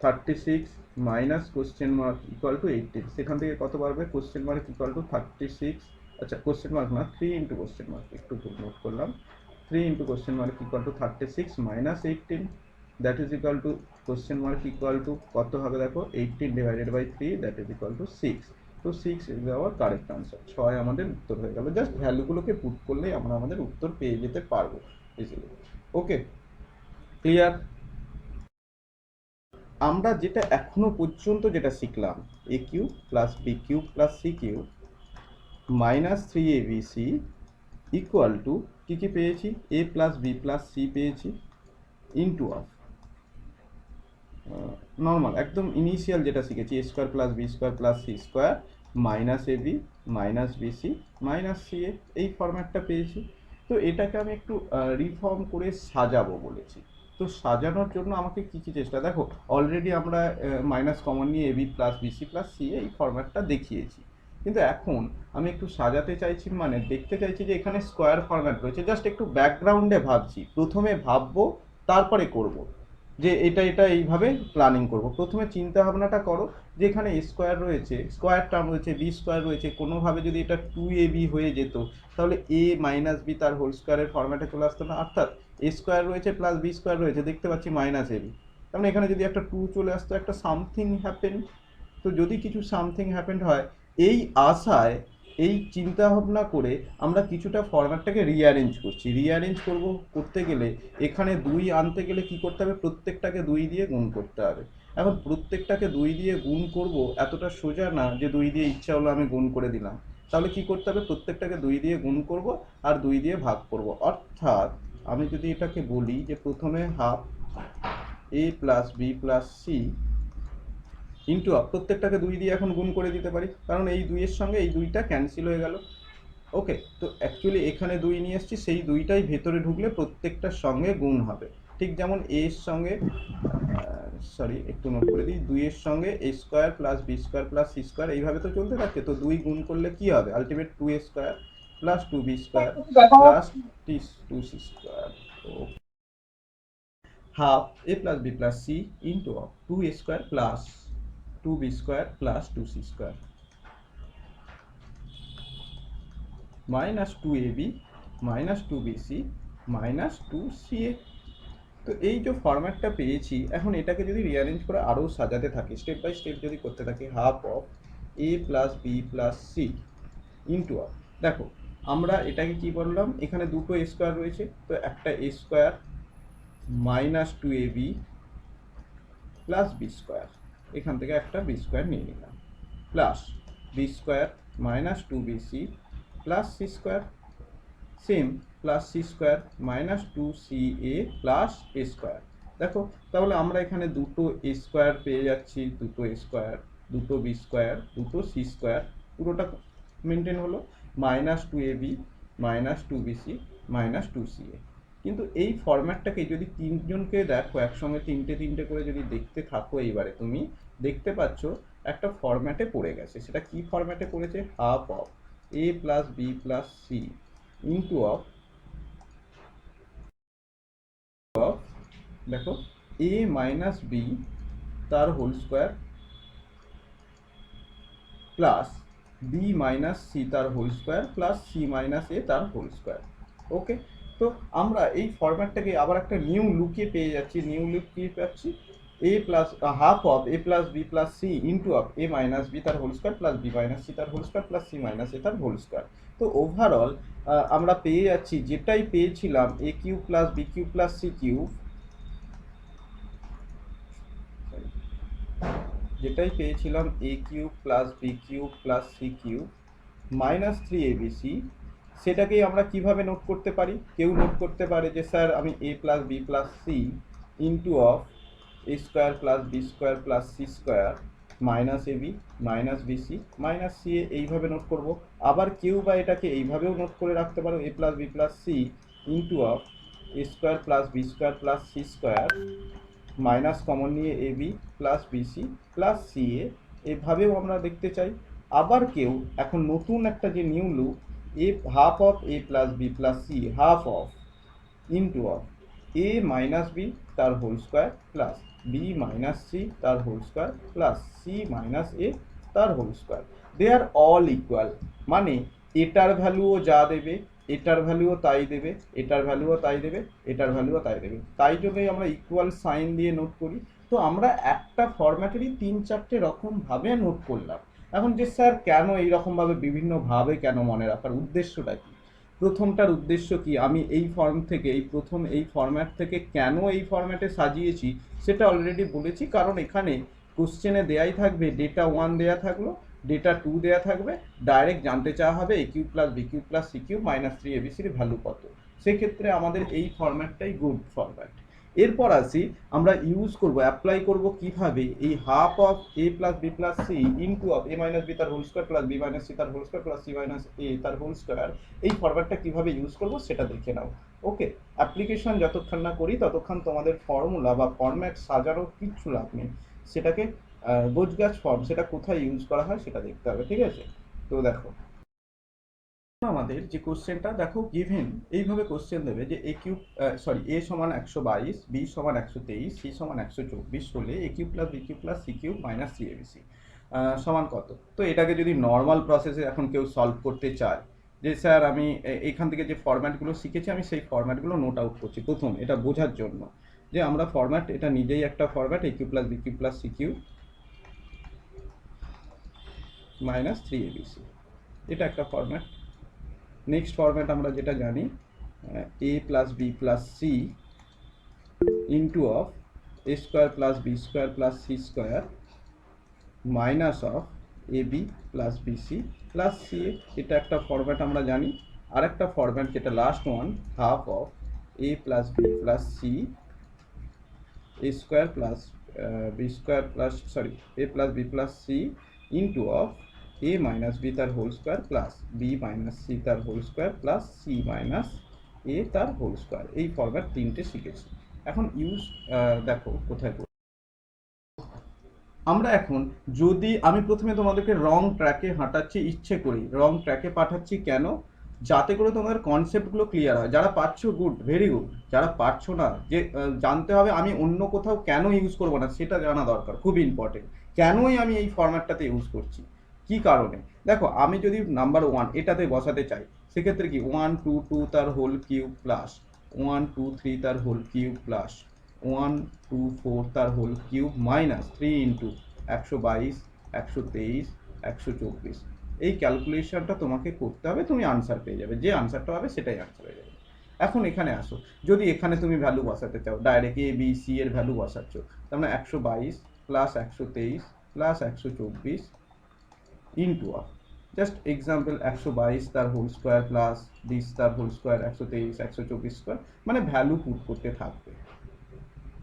36 minus question mark equal two 18। সেখান থেকে কত পারবে, কোশ্চেন মার্ক ইকুয়াল টু 36, আচ্ছা কোশ্চেন মার্ক না 3 ইন্টু কোশ্চেন মার্ক, একটু ভুল নোট করলাম, 3 into question mark equal to 36 minus 18, that is equal to question mark equal to কত হবে দেখো, 18 divided by 3, that is equal to 6। তো 6 ইজ আওয়ার কারেক্ট আনসার। 6 আমাদের উত্তর হয়ে গেল। জাস্ট ভ্যালুগুলোকে পুট করলেই আমরা আমাদের উত্তর পেয়ে যেতে পারবো ইজিলি। ওকে, ক্লিয়ার? আমরা যেটা এখনো পর্যন্ত যেটা শিখলাম, a cube plus b cube plus c cube minus 3abc equal to কী কী পেয়েছি, a plus B plus c পেয়েছি ইন্টু অফ নর্মাল একদম ইনিশিয়াল যেটা শিখেছি, a square plus B square plus C square minus A b minus bc minus c a, এই ফরম্যাটটা পেয়েছি। তো এটাকে আমি একটু রিফর্ম করে সাজাবো বলেছি। তো সাজানোর জন্য আমাকে কী কী চেষ্টা, দেখো অলরেডি আমরা মাইনাস কমন নিয়ে AB plus BC plus C এই ফরম্যাটটা দেখিয়েছি, কিন্তু এখন আমি একটু সাজাতে চাইছি, মানে দেখতে চাইছি যে এখানে স্কোয়ার ফরম্যাট রয়েছে। জাস্ট একটু ব্যাকগ্রাউন্ডে ভাবছি, প্রথমে ভাববো তারপরে করব, যে এটা এইভাবে প্ল্যানিং করব। প্রথমে চিন্তা ভাবনাটা করো যে এখানে এ স্কোয়ার রয়েছে, স্কোয়ার টার্ম রয়েছে, বি স্কোয়ার রয়েছে, কোনোভাবে যদি এটা 2ab হয়ে যেত তাহলে এ মাইনাস বি তার হোল স্কোয়ারের ফরম্যাটে চলে আসতো না, অর্থাৎ এ স্কোয়ার রয়েছে প্লাস বি স্কোয়ার রয়েছে, দেখতে পাচ্ছি মাইনাস এবি, তার মানে এখানে যদি একটা 2 চলে আসতো, একটা সামথিং হ্যাপেন। তো যদি কিছু সামথিং হ্যাপেন হয়, এই আশায় এই চিন্তা ভাবনা করে আমরা কিছুটা ফরম্যাটটাকে রিঅ্যারেঞ্জ করছি। রিঅ্যারেঞ্জ করতে গেলে এখানে 2 আনতে গেলে কি করতে হবে, প্রত্যেকটাকে 2 দিয়ে গুণ করতে হবে। এখন প্রত্যেকটাকে 2 দিয়ে গুণ করব, এতটা সোজা না যে 2 দিয়ে ইচ্ছা হলো আমি গুণ করে দিলাম। তাহলে কি করতে হবে, প্রত্যেকটাকে 2 দিয়ে গুণ করব আর 2 দিয়ে ভাগ করব। অর্থাৎ আমি যদি এটাকে বলি যে প্রথমে half A plus B plus C into of, প্রত্যেকটাকে 2 দিয়ে এখন গুণ করে দিতে পারি, কারণ এই 2-এর সঙ্গে এই 2টা ক্যান্সেল হয়ে গেল। ওকে, তো অ্যাকচুয়ালি এখানে 2 নিয়ে এসেছি, সেই 2টাই ভেতরে ঢুকলে প্রত্যেকটার সঙ্গে গুণ হবে। ঠিক যেমন এর সঙ্গে, সরি একটু নোট করে দিই, 2-এর সঙ্গে a square plus B square plus C square এইভাবে তো চলতে থাকছে। তো 2 গুণ করলে কি হবে, ultimate 2a square plus 2b square plus 2c square. Half A plus B plus C into of 2a square plus 2b square plus 2c square minus 2ab minus 2bc minus 2ca। তো এই যে ফরম্যাটটা পেয়েছি, এখন এটাকে যদি rearrange করে আরও সাজাতে থাকি, স্টেপ বাই স্টেপ যদি করতে থাকি, half of A plus B plus C into of, দেখো আমরা এটাকে কি বললাম, এখানে দুটো এ স্কোয়ার রয়েছে, তো একটা a square minus 2ab plus B square, এখান থেকে একটা বি স্কোয়ার নিয়ে নিলাম, plus B square minus 2bc plus C square, same plus C square minus 2ca plus a square. দেখো তাহলে আমরা এখানে দুটো এ স্কোয়ার পেয়ে যাচ্ছি, দুটো এ স্কোয়ার, দুটো বি স্কোয়ার, দুটো সি স্কোয়ার, পুরোটা মেনটেন হলো, minus 2ab minus 2bc minus 2ca। কিন্তু এই ফরম্যাটটাকে যদি তিনজনকে দেখো একসঙ্গে তিনটে তিনটে করে যদি দেখতে থাকো, এইবারে তুমি দেখতে পাচ্ছ একটা ফরম্যাটে পড়ে গেছে। সেটা কি ফরম্যাটে পড়েছে, half of A plus B plus C into of দেখো এ মাইনাস বি তার whole square plus b minus c তার whole square plus c minus a তার হোল স্কোয়ার। ওকে, তো আমরা এই ফরম্যাটটাকে আবার একটা নিউ লুকে পেয়ে যাচ্ছি। নিউ লুক কি পাচ্ছি, a plus half of A plus B plus C into of A minus B তার whole square plus b minus c তার whole square plus c minus a তার হোল স্কোয়ার। তো overall আমরা পেয়ে যাচ্ছি যেটাই পেয়েছিলাম, a cube plus b cube plus c cube, যেটাই পেয়েছিলাম a cube plus b cube plus c cube minus 3abc, সেটাকেই আমরা কিভাবে নোট করতে পারি, কেউ নোট করতে পারে যে স্যার আমি a plus B plus C into of A square plus B square plus C square minus ab minus bc minus c a, এইভাবে নোট করব। আবার কেউ বা এটাকে এইভাবেও নোট করে রাখতে পারো, a plus B plus C into of A square plus B square plus C square minus common নিয়ে a b plus BC plus c a, এভাবেও আমরা দেখতে চাই। আবার কেউ এখন নতুন একটা যে new look, a half of A plus B plus c half of into of A minus B তার whole square plus b minus c তার whole square plus c minus a তার whole square. They are all equal, মানে এটার ভ্যালুও যা দেবে, এটার ভ্যালুও তাই দেবে, এটার ভ্যালুও তাই দেবে, এটার ভ্যালুও তাই দেবে, তাই জন্যই আমরা ইকুয়াল সাইন দিয়ে নোট করি। তো আমরা একটা ফরম্যাটেরই 3-4টে রকমভাবে নোট করলাম। এখন যে স্যার কেন এইরকমভাবে বিভিন্নভাবে কেন মনে রাখার উদ্দেশ্যটা কী? প্রথমটার উদ্দেশ্য কি, আমি এই ফর্ম থেকে এই ফরম্যাট থেকে কেন এই ফরম্যাটে সাজিয়েছি সেটা অলরেডি বলেছি। কারণ এখানে কোশ্চেনে দেয়াই থাকবে ডেটা 1 দেয়া থাকলো, ডেটা 2 দেয়া থাকবে, ডাইরেক্ট জানতে চাওয়া হবে a cube plus b cube plus c cube minus 3 এবিসির ভ্যালু কত। সেক্ষেত্রে আমাদের এই ফরম্যাটটাই গুড ফরম্যাট। এরপর আসি আমরা ইউজ করব, অ্যাপ্লাই করব কিভাবে এই half of A plus B plus C into of A minus B তার whole square plus b minus c তার whole square plus c minus a তার হোল স্কোয়ার, এই ফরম্যাটটা কিভাবে ইউজ করব সেটা দেখে নাও। ওকে, অ্যাপ্লিকেশন যতক্ষণ না করি ততক্ষণ তোমাদের ফর্মুলা বা ফরম্যাট সাজানোর কিচ্ছু লাভ নেই, সেটাকে গোছগাছ ফর্ম সেটা কোথায় ইউজ করা হয় সেটা দেখতে হবে, ঠিক আছে? তো দেখো আমাদের যে কোশ্চেনটা দেখো গিভেন এইভাবে কোশ্চেন দেবে যে এ কিউব এ সমান 122, বি সমান 123, সি সমান 124 হলে a cube plus B cube plus C cube minus 3abc সমান কত। তো এটাকে যদি নর্মাল প্রসেসে এখন কেউ সলভ করতে চায়, যে স্যার আমি এখান থেকে যে ফরম্যাটগুলো শিখেছি আমি সেই ফরম্যাটগুলো নোট আউট করছি প্রথম এটা বোঝার জন্য, যে আমরা ফরম্যাট এটা নিজেই একটা format a cube plus B cube plus C cube minus 3abc, এটা একটা ফরম্যাট। নেক্সট ফরম্যাট আমরা যেটা জানি a plus B plus C into of A square plus B square plus C square minus of a b plus b c plus c a, এটা একটা format আমরা জানি। আর একটা ফরম্যাট যেটা last one, half of A plus B plus c a square plus B square plus a plus B plus C into of A minus B তার whole square plus b minus c তার whole square plus c minus a তার whole square. এই format তিনটে শিখেছি। এখন use দেখো কোথায় আমরা এখন, যদি আমি প্রথমে তোমাদেরকে রং ট্র্যাকে হাঁটাচ্ছি ইচ্ছে করি, রং ট্র্যাকে পাঠাচ্ছি কেন, যাতে করে তোমাদের কনসেপ্টগুলো ক্লিয়ার হয়। যারা পারছো গুড, ভেরি গুড, যারা পারছো না যে জানতে হবে আমি অন্য কোথাও কেন ইউজ করবো না সেটা জানা দরকার, খুব ইম্পর্টেন্ট। কেনই আমি এই ফরম্যাটটাতে ইউজ করছি, কি কারণে। দেখো আমি যদি নাম্বার 1 এটাতে বসাতে চাই, সেক্ষেত্রে কি 1 2 2 তার হোল কিউব প্লাস 1 2 3 তার হোল কিউব প্লাস 1 2 4 তার হোল কিউব মাইনাস 3 ইন্টু 122 123 124, এই ক্যালকুলেশনটা তোমাকে করতে হবে, তুমি আনসার পেয়ে যাবে, যে আনসারটা হবে সেটাই আনসার হয়ে যাবে। এখন এখানে আসো, যদি এখানে তুমি ভ্যালু বসাতে চাও ডাইরেক্ট এ বি সি এর ভ্যালু বসাচ্ছ, তার মানে 122 plus 123 plus 124 into of just example 122 তার হোল স্কোয়ার প্লাস 20 তার হোল স্কোয়ার 123 124 স্কোয়ার, মানে ভ্যালু পুট করতে থাকবে।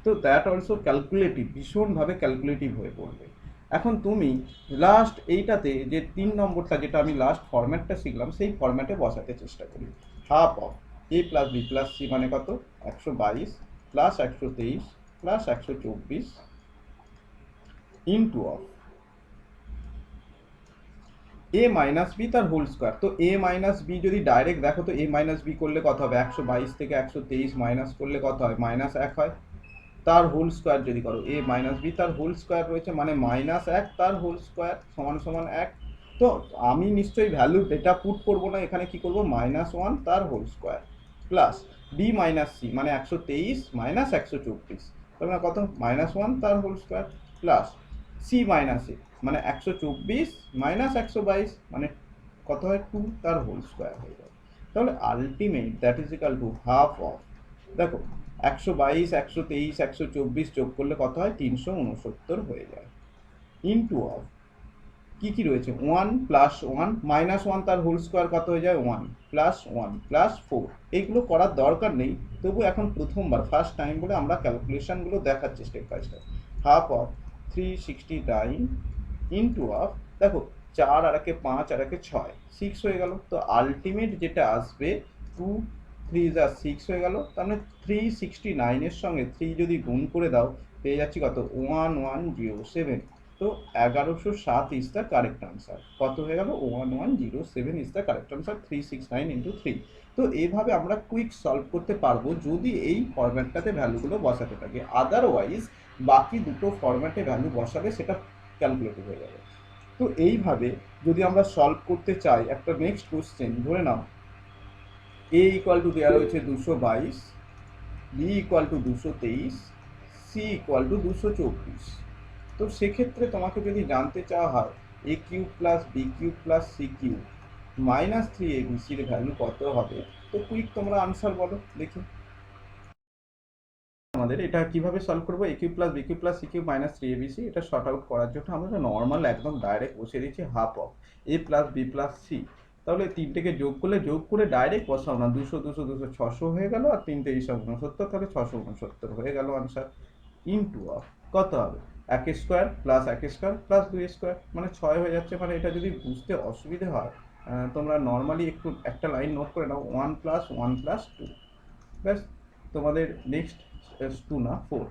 তো দ্যাট অলসো ক্যালকুলেটিভ, ভীষণভাবে ক্যালকুলেটিভ হয়ে পড়বে। এখন তুমি লাস্ট এইটাতে যে 3 নম্বরটা যেটা আমি লাস্ট ফরম্যাটটা শিখলাম সেই ফরম্যাটে বসাতে চেষ্টা করি। Half of A plus B plus C মানে কত 122 plus 123 plus 124 into of A minus B তার হোল স্কোয়ার। তো এ মাইনাস বি যদি ডাইরেক্ট দেখো তো এ মাইনাস বি করলে কত হবে, 122 থেকে 123 মাইনাস করলে কত হয়, মাইনাস 1 হয়। তার হোল স্কোয়ার যদি করো এ মাইনাস বি তার হোল স্কোয়ার রয়েছে মানে মাইনাস 1 তার হোল স্কোয়ার সমান সমান 1। তো আমি নিশ্চয়ই ভ্যালু ডেটা পুট করবো না, এখানে কি করব -1 তার whole square plus b minus c মানে 123 মাইনাস 124, তার মানে কত -1 তার whole square plus c minus a মানে 124 মাইনাস 122 মানে কত হয় 2 তার হোল স্কোয়ার হয়ে যাবে। তাহলে ultimate that is equal to half of, দেখো 122 123 124 যোগ করলে কত হয় 369 হয়ে যায় ইন্টু অফ কি কি রয়েছে 1 প্লাস 1 মাইনাস 1 তার হোল স্কোয়ার কত হয়ে যায় 1 প্লাস 1 প্লাস 4। এইগুলো করার দরকার নেই, তবু এখন প্রথমবার ফার্স্ট টাইম বলে আমরা ক্যালকুলেশনগুলো দেখাচ্ছি step by step. Half of 369 into of, দেখো 4 আর একে 5 আর একে 6 6 হয়ে গেল। তো আলটিমেট যেটা আসবে 2 3 যা 6 হয়ে গেল, তার মানে 369 এর সঙ্গে 3 যদি গুণ করে দাও পেয়ে যাচ্ছি কত 1107। তো 1107 ইজ দ্য কারেক্ট আনসার। কত হয়ে গেল? 1107 is the correct answer, 369 into 3। তো এইভাবে আমরা কুইক সলভ করতে পারবো যদি এই ফরম্যাটটাতে ভ্যালুগুলো বসাতে থাকে। আদারওয়াইজ বাকি দুটো ফরম্যাটে ভ্যালু বসালে সেটা ক্যালকুলেটেড হয়ে যাবে। তো এইভাবে যদি আমরা সলভ করতে চাই, একটা নেক্সট কোশ্চেন ধরে নাও a ইকুয়াল টু দেওয়া রয়েছে 222, b equal to 223, c equal to 224। তো সেক্ষেত্রে তোমাকে যদি জানতে চাওয়া হয় a cube plus b cube plus c cube minus 3abc এর ভ্যালু কত হবে, তো কুইক তোমরা আনসার বলো দেখি। আমাদের এটা কিভাবে সলভ করবো? a cube plus b cube plus c cube minus 3abc, এটা শর্ট আউট করার জন্য আমরা নর্মাল একদম ডাইরেক্ট বসিয়ে দিচ্ছি half of a plus b plus c। তাহলে তিনটেকে যোগ করে ডাইরেক্ট বসাও না, 200 200 200 600 হয়ে গেল, আর 3 3 69, তাহলে 669 হয়ে গেল আনসার। ইন্টু অফ কত হবে? এক স্কোয়ার প্লাস এক স্কোয়ার প্লাস 2 স্কোয়ার, মানে 6 হয়ে যাচ্ছে। মানে এটা যদি বুঝতে অসুবিধে হয় তোমরা নর্মালি একটু একটা লাইন নোট করে নাও, 1 প্লাস 1 প্লাস 2, ব্যাস। তোমাদের নেক্সট 2 না 4,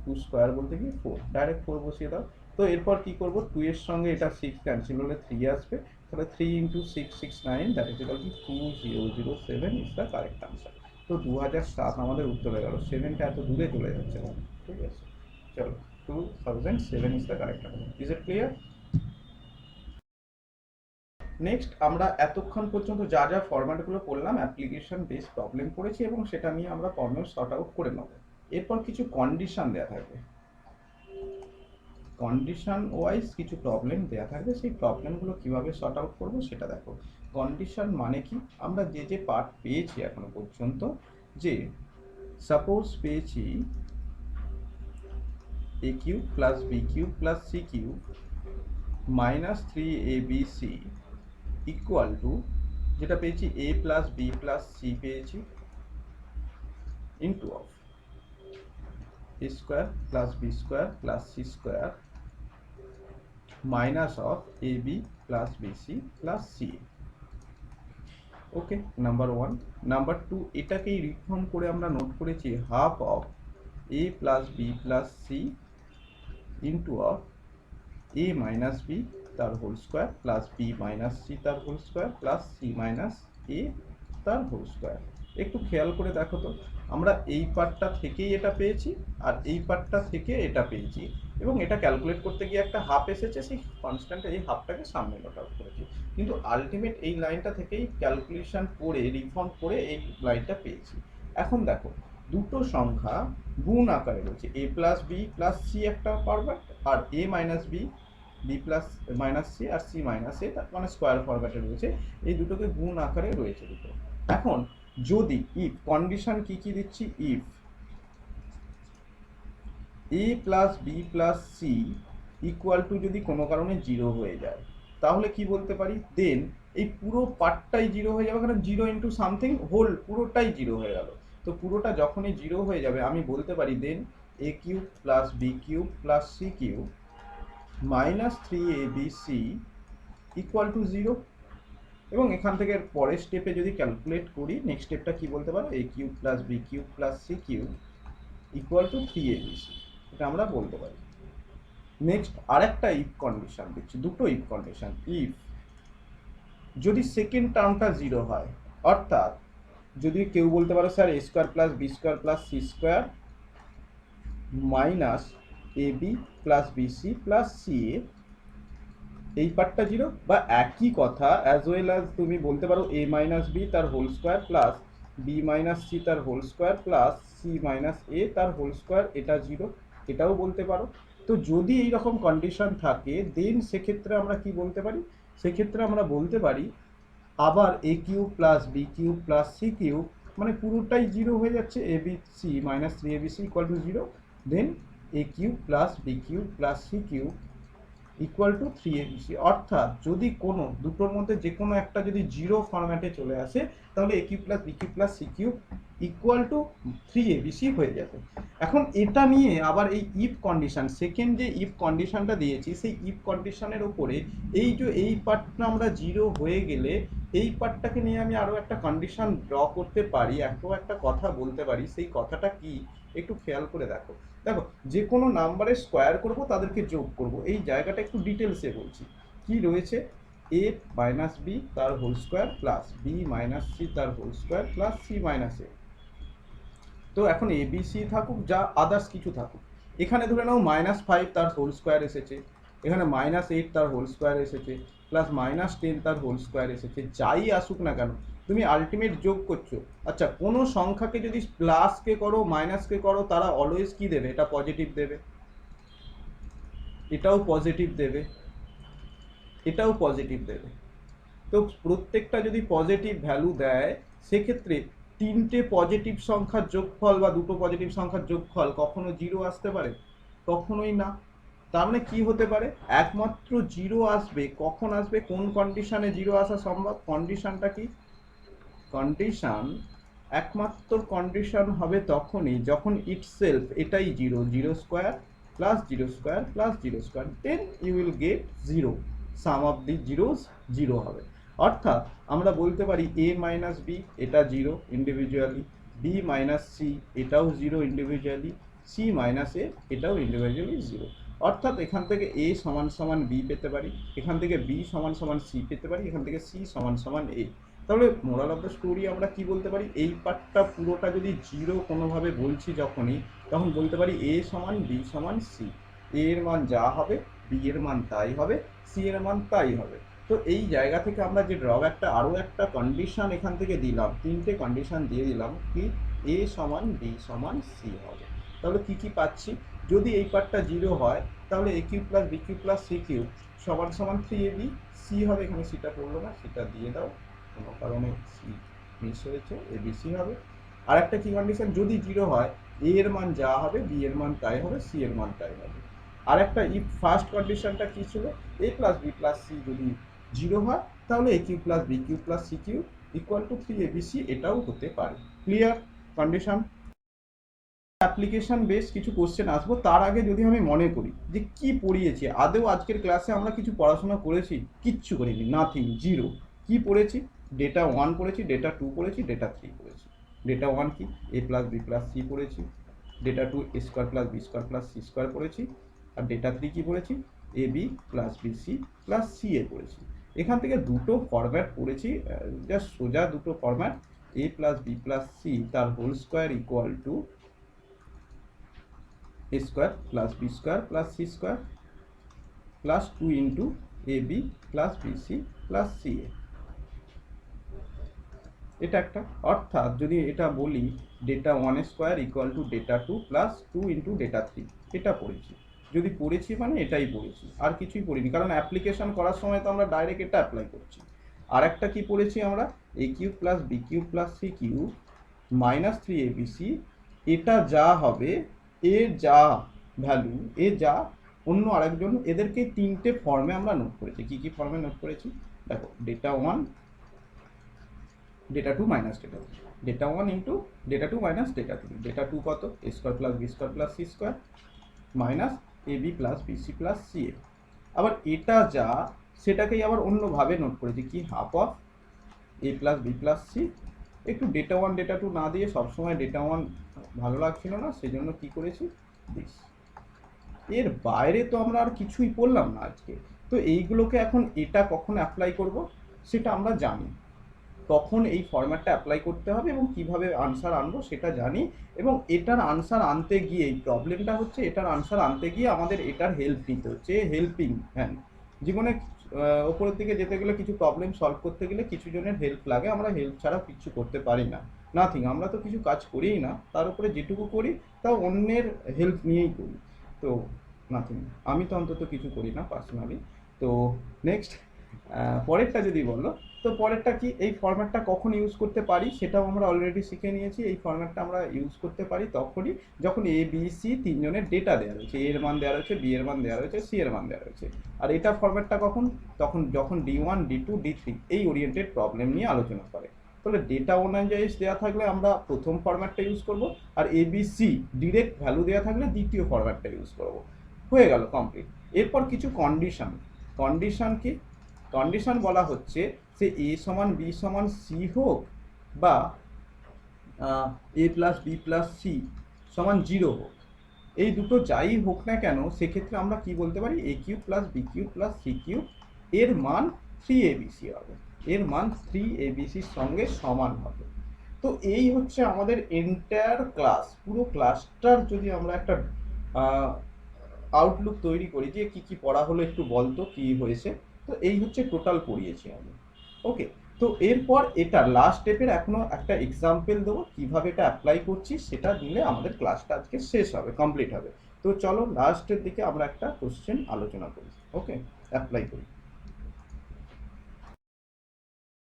2 স্কোয়ার বলতে কি 4, ডাইরেক্ট 4 বসিয়ে দাও। তো এরপর কি করব? 2 এর সঙ্গে এটা 6 ক্যান্সেল হলে 3 আসবে, তাহলে 3 into 669, that is equal two 2007 is the correct answer. তো 2007 আমাদের উত্তর হয়ে গেল। 7টা এত দূরে চলে যাচ্ছে না, ঠিক আছে? চলো, 2007 is the correct answer. Is it clear? Next আমরা এতক্ষণ পর্যন্ত যা যা ফরম্যাটগুলো করলাম অ্যাপ্লিকেশন বেস প্রবলেম করেছি, এবং সেটা নিয়ে আমরা প্রবলেম সর্ট আউট করে নেব। এরপর কিছু কন্ডিশন দেওয়া থাকবে, কন্ডিশন ওয়াইজ কিছু প্রবলেম দেওয়া থাকবে, সেই প্রবলেমগুলো কিভাবে সর্ট আউট করবো সেটা দেখো। কন্ডিশন মানে কি? আমরা যে যে পার্ট পেয়েছি এখনো পর্যন্ত, যে সাপোজ পেয়েছি a cube plus b cube plus c cube minus 3abc equal to, যেটা পেয়েছি a plus b plus c পেয়েছি, into of a square plus b square plus c square minus of ab plus bc plus c। Okay, number 1। Number 2, এটাকেই reform করে আমরা note করেছি half of a plus b plus c into of a minus b তার whole square plus b minus c তার whole square plus c minus a তার whole square. একটু খেয়াল করে দেখো তো, আমরা এই পার্টটা থেকেই এটা পেয়েছি আর এই পার্টটা থেকে এটা পেয়েছি, এবং এটা ক্যালকুলেট করতে গিয়ে একটা হাফ এসেছে, সেই কনস্ট্যান্ট এই হাফটাকে সামনে নোট আউট করেছি, কিন্তু আলটিমেট এই লাইনটা থেকেই ক্যালকুলেশন করে রিফর্ম করে এই লাইনটা পেয়েছি। এখন দেখো, দুটো সংখ্যা গুণ আকারে রয়েছে, a plus B plus c একটা ফরম্যাট, আর a minus b, b plus minus c আর সি মাইনাস এ, মানে স্কোয়ার ফরম্যাটে রয়েছে। এই দুটোকে গুণ আকারে রয়েছে দুটো। এখন যদি ইফ কন্ডিশন কি কি দিচ্ছি, if a plus B plus C equal to যদি কোনো কারণে 0 হয়ে যায়, তাহলে কি বলতে পারি? দেন এই পুরো পার্টটাই 0 হয়ে যাবে, কারণ 0 ইন্টু সামথিং হোল, পুরোটাই 0 হয়ে গেল। তো পুরোটা যখনই 0 হয়ে যাবে, আমি বলতে পারি then a cube plus B cube plus C cube minus 3abc equal to 0। এবং এখান থেকে পরের স্টেপে যদি ক্যালকুলেট করি, নেক্সট স্টেপটা কি বলতে পারো? a cube plus B cube plus C cube equal to 3abc, এটা আমরা বলতে পারি। নেক্সট আরেকটা ইফ কন্ডিশন দিচ্ছি, দুটো ইফ কন্ডিশন। ইফ যদি সেকেন্ড টার্মটা 0 হয়, অর্থাৎ যদি কেউ বলতে পারো sir a square plus B square plus C square minus ab plus BC plus c a, এই পার্টটা 0, বা একই কথা অ্যাজ ওয়েল অ্যাজ তুমি বলতে পারো a মাইনাস বি তার whole square plus b minus c তার whole square plus c minus a তার হোল স্কোয়ার, এটা 0, এটাও বলতে পারো। তো যদি এই রকম কন্ডিশন থাকে, দেন সেক্ষেত্রে আমরা কি বলতে পারি? সেক্ষেত্রে আমরা বলতে পারি আবার a cube plus B cube plus C cube, মানে পুরোটাই 0 হয়ে যাচ্ছে, a B C minus 3abc equal to 0, then a cube plus B cube plus C cube equal to 3abc। অর্থাৎ যদি কোনো দুটোর মধ্যে যে কোনো একটা যদি 0 ফরম্যাটে চলে আসে, তাহলে a cube plus B cube plus C cube equal to 3abc হয়ে যাবে। এখন এটা নিয়ে আবার এই ইফ কন্ডিশন, সেকেন্ড যে ইফ কন্ডিশনটা দিয়েছি, সেই ইফ কন্ডিশনের উপরে এই যে এই পার্টটা আমরা 0 হয়ে গেলে এই পার্টটাকে নিয়ে আমি আরও একটা কন্ডিশন ড্র করতে পারি, একটা কথা বলতে পারি। সেই কথাটা কি? একটু খেয়াল করে দেখো। দেখো, যে কোনো নাম্বারের স্কোয়ার করব তাদেরকে যোগ করব, এই জায়গাটা একটু ডিটেলসে বলছি। কি রয়েছে, এ মাইনাস বি তার whole square plus b minus c তার whole square plus c minus a. তো এখন এ বি সি থাকুক, যা আদার্স কিছু থাকুক, এখানে ধরে নাও -5 তার হোল স্কোয়ার এসেছে, এখানে -8 তার হোল স্কোয়ার এসেছে, প্লাস -10 তার হোল স্কোয়ার এসেছে, যাই আসুক না কেন তুমি আলটিমেট যোগ করছো। আচ্ছা, কোনো সংখ্যাকে যদি প্লাসকে করো মাইনাসকে করো, তারা অলওয়েজ কি দেবে, এটা পজিটিভ দেবে, এটাও পজিটিভ দেবে, এটাও পজিটিভ দেবে। তো প্রত্যেকটা যদি পজিটিভ ভ্যালু দেয়, সেক্ষেত্রে তিনটে পজিটিভ সংখ্যার যোগফল বা দুটো পজিটিভ সংখ্যার যোগফল কখনো জিরো আসতে পারে? কখনোই না। তার মানে কি হতে পারে, একমাত্র জিরো আসবে, কখন আসবে, কোন কন্ডিশনে জিরো আসা সম্ভব, কন্ডিশনটা কি, কন্ডিশন একমাত্র কন্ডিশন হবে তখনই যখন ইটসেলফ এটাই zero, zero square plus zero square plus zero square, then you will get zero, sum of the zeros zero হবে। অর্থাৎ আমরা বলতে পারি এ মাইনাস বি এটা zero individually, B minus C এটাও zero individually, C minus A এটাও individually zero. অর্থাৎ এখান থেকে এ সমান সমান বি পেতে পারি, এখান থেকে বি সমান সমান সি পেতে পারি, এখান থেকে সি সমান সমান এ। তাহলে মোরাল অফ দ্য স্টোরি আমরা কি বলতে পারি, এই পার্টটা পুরোটা যদি জিরো কোনোভাবে বলছি যখনই, তখন বলতে পারি এ সমান বি সমান সি, এ এর মান যা হবে বি এর মান তাই হবে, সি এর মান তাই হবে। তো এই জায়গা থেকে আমরা যে ড্রব্যাকটা, আরও একটা কন্ডিশন এখান থেকে দিলাম, তিনটে কন্ডিশন দিয়ে দিলাম কি, এ সমান বি সমান সি হবে। তাহলে কি কি পাচ্ছি, যদি এই পার্টটা জিরো হয় তাহলে a cube plus b cube plus c cube সমান সমান 3ab, সি হবে, এখানে সিটা পড়লো না, সেটা দিয়ে দাও, কোনো কারণে সি মিস হয়েছে, এবিসি হবে। আর একটা কি কন্ডিশন, যদি জিরো হয় এ এর মান যা হবে বি এর মান তাই হবে, সি এর মান তাই হবে। আর একটা ইফ ফার্স্ট কন্ডিশনটা কি ছিল, a plus B plus c যদি জিরো হয় তাহলে a cube plus b cube plus c cube equal to 3abc, এটাও হতে পারে। Clear condition. অ্যাপ্লিকেশন বেস কিছু কোশ্চেন আসবো, তার আগে যদি আমি মনে করি যে কি পড়িয়েছি, আদৌ আজকের ক্লাসে আমরা কিছু পড়াশোনা করেছি, কিচ্ছু করিনি, নাথিং, জিরো। কি পড়েছি, ডেটা 1 পড়েছি, ডেটা 2 পড়েছি, ডেটা 3 পড়েছি। ডেটা 1 কি, a plus B plus c পড়েছি, data 2 a square plus B square plus C square পড়েছি, আর ডেটা 3 কি পড়েছি, a b plus b c plus c a পড়েছি। এখান থেকে দুটো ফরম্যাট পড়েছি, জাস্ট সোজা দুটো format, a plus B plus c তার whole square equal to a square plus b square plus c square plus 2 into ab plus bc plus ca। এটা একটা, অর্থাৎ যদি এটা বলি data 1 square equal two data 2 plus 2 into ডেটা 3, এটা পড়েছি। যদি পড়েছি মানে এটাই পড়েছি, আর কিছুই পড়িনি, কারণ অ্যাপ্লিকেশন করার সময় তো আমরা ডাইরেক্ট এটা অ্যাপ্লাই করছি। আর একটা কি পড়েছি আমরা, a cube plus b cube plus c cube minus 3abc, এটা যা হবে, এ যা ভ্যালু, এ যা অন্য আরেকজন, এদেরকে তিনটে ফর্মে আমরা নোট করেছি। কি কি ফর্মে নোট করেছি দেখো, data 1 data 2 minus data 3, data 1 into data 2 minus data 3, data 2 কত, a square plus B square plus C square minus A b plus BC plus c a. আবার এটা যা, সেটাকেই আবার অন্যভাবে নোট করেছি, কি half of A plus B plus c. একটু ডেটা 1 ডেটা 2 না দিয়ে সবসময় ডেটা 1 ভালো লাগছিল না, সেই জন্য কী করেছি দিস। এর বাইরে তো আমরা আর কিছুই পড়লাম না আজকে। তো এইগুলোকে এখন এটা কখন অ্যাপ্লাই করব সেটা আমরা জানি, কখন এই ফরম্যাটটা অ্যাপ্লাই করতে হবে এবং কিভাবে আনসার আনবো সেটা জানি। এবং এটার আনসার আনতে গিয়ে এই প্রবলেমটা হচ্ছে, এটার আনসার আনতে গিয়ে আমাদের এটার হেল্প নিতে হচ্ছে, হেল্পিং হ্যান্ড। জীবনে ওপরের দিকে যেতে গেলে, কিছু প্রবলেম সলভ করতে গেলে কিছু জনের হেল্প লাগে, আমরা হেল্প ছাড়া কিছু করতে পারি না, নাথিং। আমরা তো কিছু কাজ করিই না, তার উপরে যেটুকু করি তাও অন্যের হেল্প নিয়েই করি, তো নাথিং। আমি তো অন্তত কিছু করি না পার্সোনালি। তো নেক্সট পরেরটা যদি বলো, তো পরেরটা কি, এই ফরম্যাটটা কখন ইউজ করতে পারি সেটাও আমরা অলরেডি শিখে নিয়েছি। এই ফরম্যাটটা আমরা ইউজ করতে পারি তখনই যখন এ বি সি তিনজনের ডেটা দেওয়া রয়েছে, এর মান দেওয়া রয়েছে, বি এর মান দেওয়া রয়েছে, সি এর মান দেওয়া রয়েছে। আর এটা ফরম্যাটটা কখন, তখন যখন D1 D2 D3 এই ওরিয়েন্টেড প্রবলেম নিয়ে আলোচনা করে। তাহলে ডেটা অনুযায়ী দেওয়া থাকলে আমরা প্রথম ফরম্যাটটা ইউজ করব, আর a B C direct value দেওয়া থাকলে দ্বিতীয় ফরম্যাটটা ইউজ করব। হয়ে গেল কমপ্লিট। এরপর কিছু কন্ডিশন। কন্ডিশন কি, কন্ডিশন বলা হচ্ছে সে এ সমান বি সমান সি হোক, বা এ প্লাস বি প্লাস সি সমান 0 হোক, এই দুটো যাই হোক না কেন সেক্ষেত্রে আমরা কি বলতে পারি a cube plus B cube plus C cube এর মান 3abc হবে, এর মান 3abcর সঙ্গে সমান হবে। তো এই হচ্ছে আমাদের এন্টায়ার ক্লাস, পুরো ক্লাসটার যদি আমরা একটা আউটলুক তৈরি করি যে কি কি পড়া হলো একটু বলতো কি হয়েছে। তো এই হচ্ছে টোটাল পড়িয়েছি আমি। ওকে, তো এরপর এটা লাস্ট স্টেপের এখনো একটা এক্সাম্পল দেবো কিভাবে এটা অ্যাপ্লাই করছি, সেটা দিলে আমাদের ক্লাসটা আজকে শেষ হবে, কমপ্লিট হবে। তো চলো লাস্টের দিকে আমরা একটা কোশ্চেন আলোচনা করি। ওকে, অ্যাপ্লাই করি।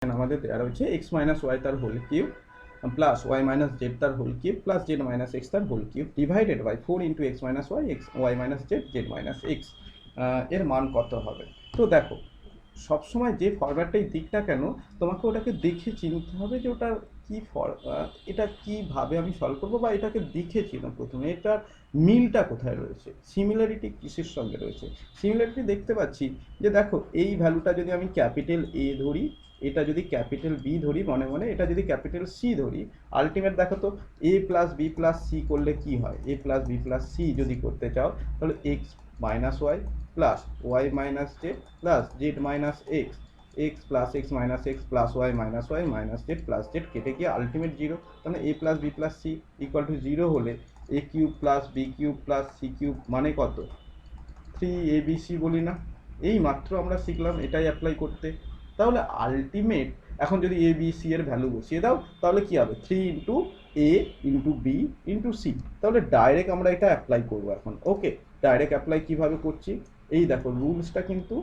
আমাদের দেওয়া রয়েছে এক্স মাইনাস ওয়াই তার whole cube plus y minus z তার whole cube plus z minus x তার whole cube divided by 4 into x minus y x y minus Z Z minus x, এর মান কত হবে। তো দেখো সবসময় যে ফরম্যাটটাই দিক না কেন তোমাকে ওটাকে দেখে চিনতে হবে যে ওটার কী এটা কীভাবে আমি সলভ করবো, বা এটাকে দেখে চিনো প্রথমে এটার মিলটা কোথায় রয়েছে, সিমিলারিটি কিসের সঙ্গে রয়েছে। সিমিলারিটি দেখতে পাচ্ছি যে দেখো এই ভ্যালুটা যদি আমি ক্যাপিটাল এ ধরি, এটা যদি ক্যাপিটাল বি ধরি মনে মনে, এটা যদি ক্যাপিটাল সি ধরি, আলটিমেট দেখো তো a plus B plus c করলে কি হয়, a plus B plus c যদি করতে চাও তাহলে x minus y plus y minus z plus z minus x, x plus x minus x plus y minus z plus z কেটে গিয়ে ultimate zero. তাহলে a plus B plus C equal to zero হলে a cube plus B cube plus C cube মানে কত 3abc বলি না, এই মাত্র আমরা শিখলাম এটাই অ্যাপ্লাই করতে। তাহলে আলটিমেট এখন যদি এ বি সি এর ভ্যালু বসিয়ে দাও তাহলে কি হবে 3 ইন্টু এ ইন্টু বি ইন্টু সি, তাহলে ডাইরেক্ট আমরা এটা অ্যাপ্লাই করবো এখন। ওকে, ডাইরেক্ট অ্যাপ্লাই কিভাবে করছি, এই দেখো রুলসটা কিন্তু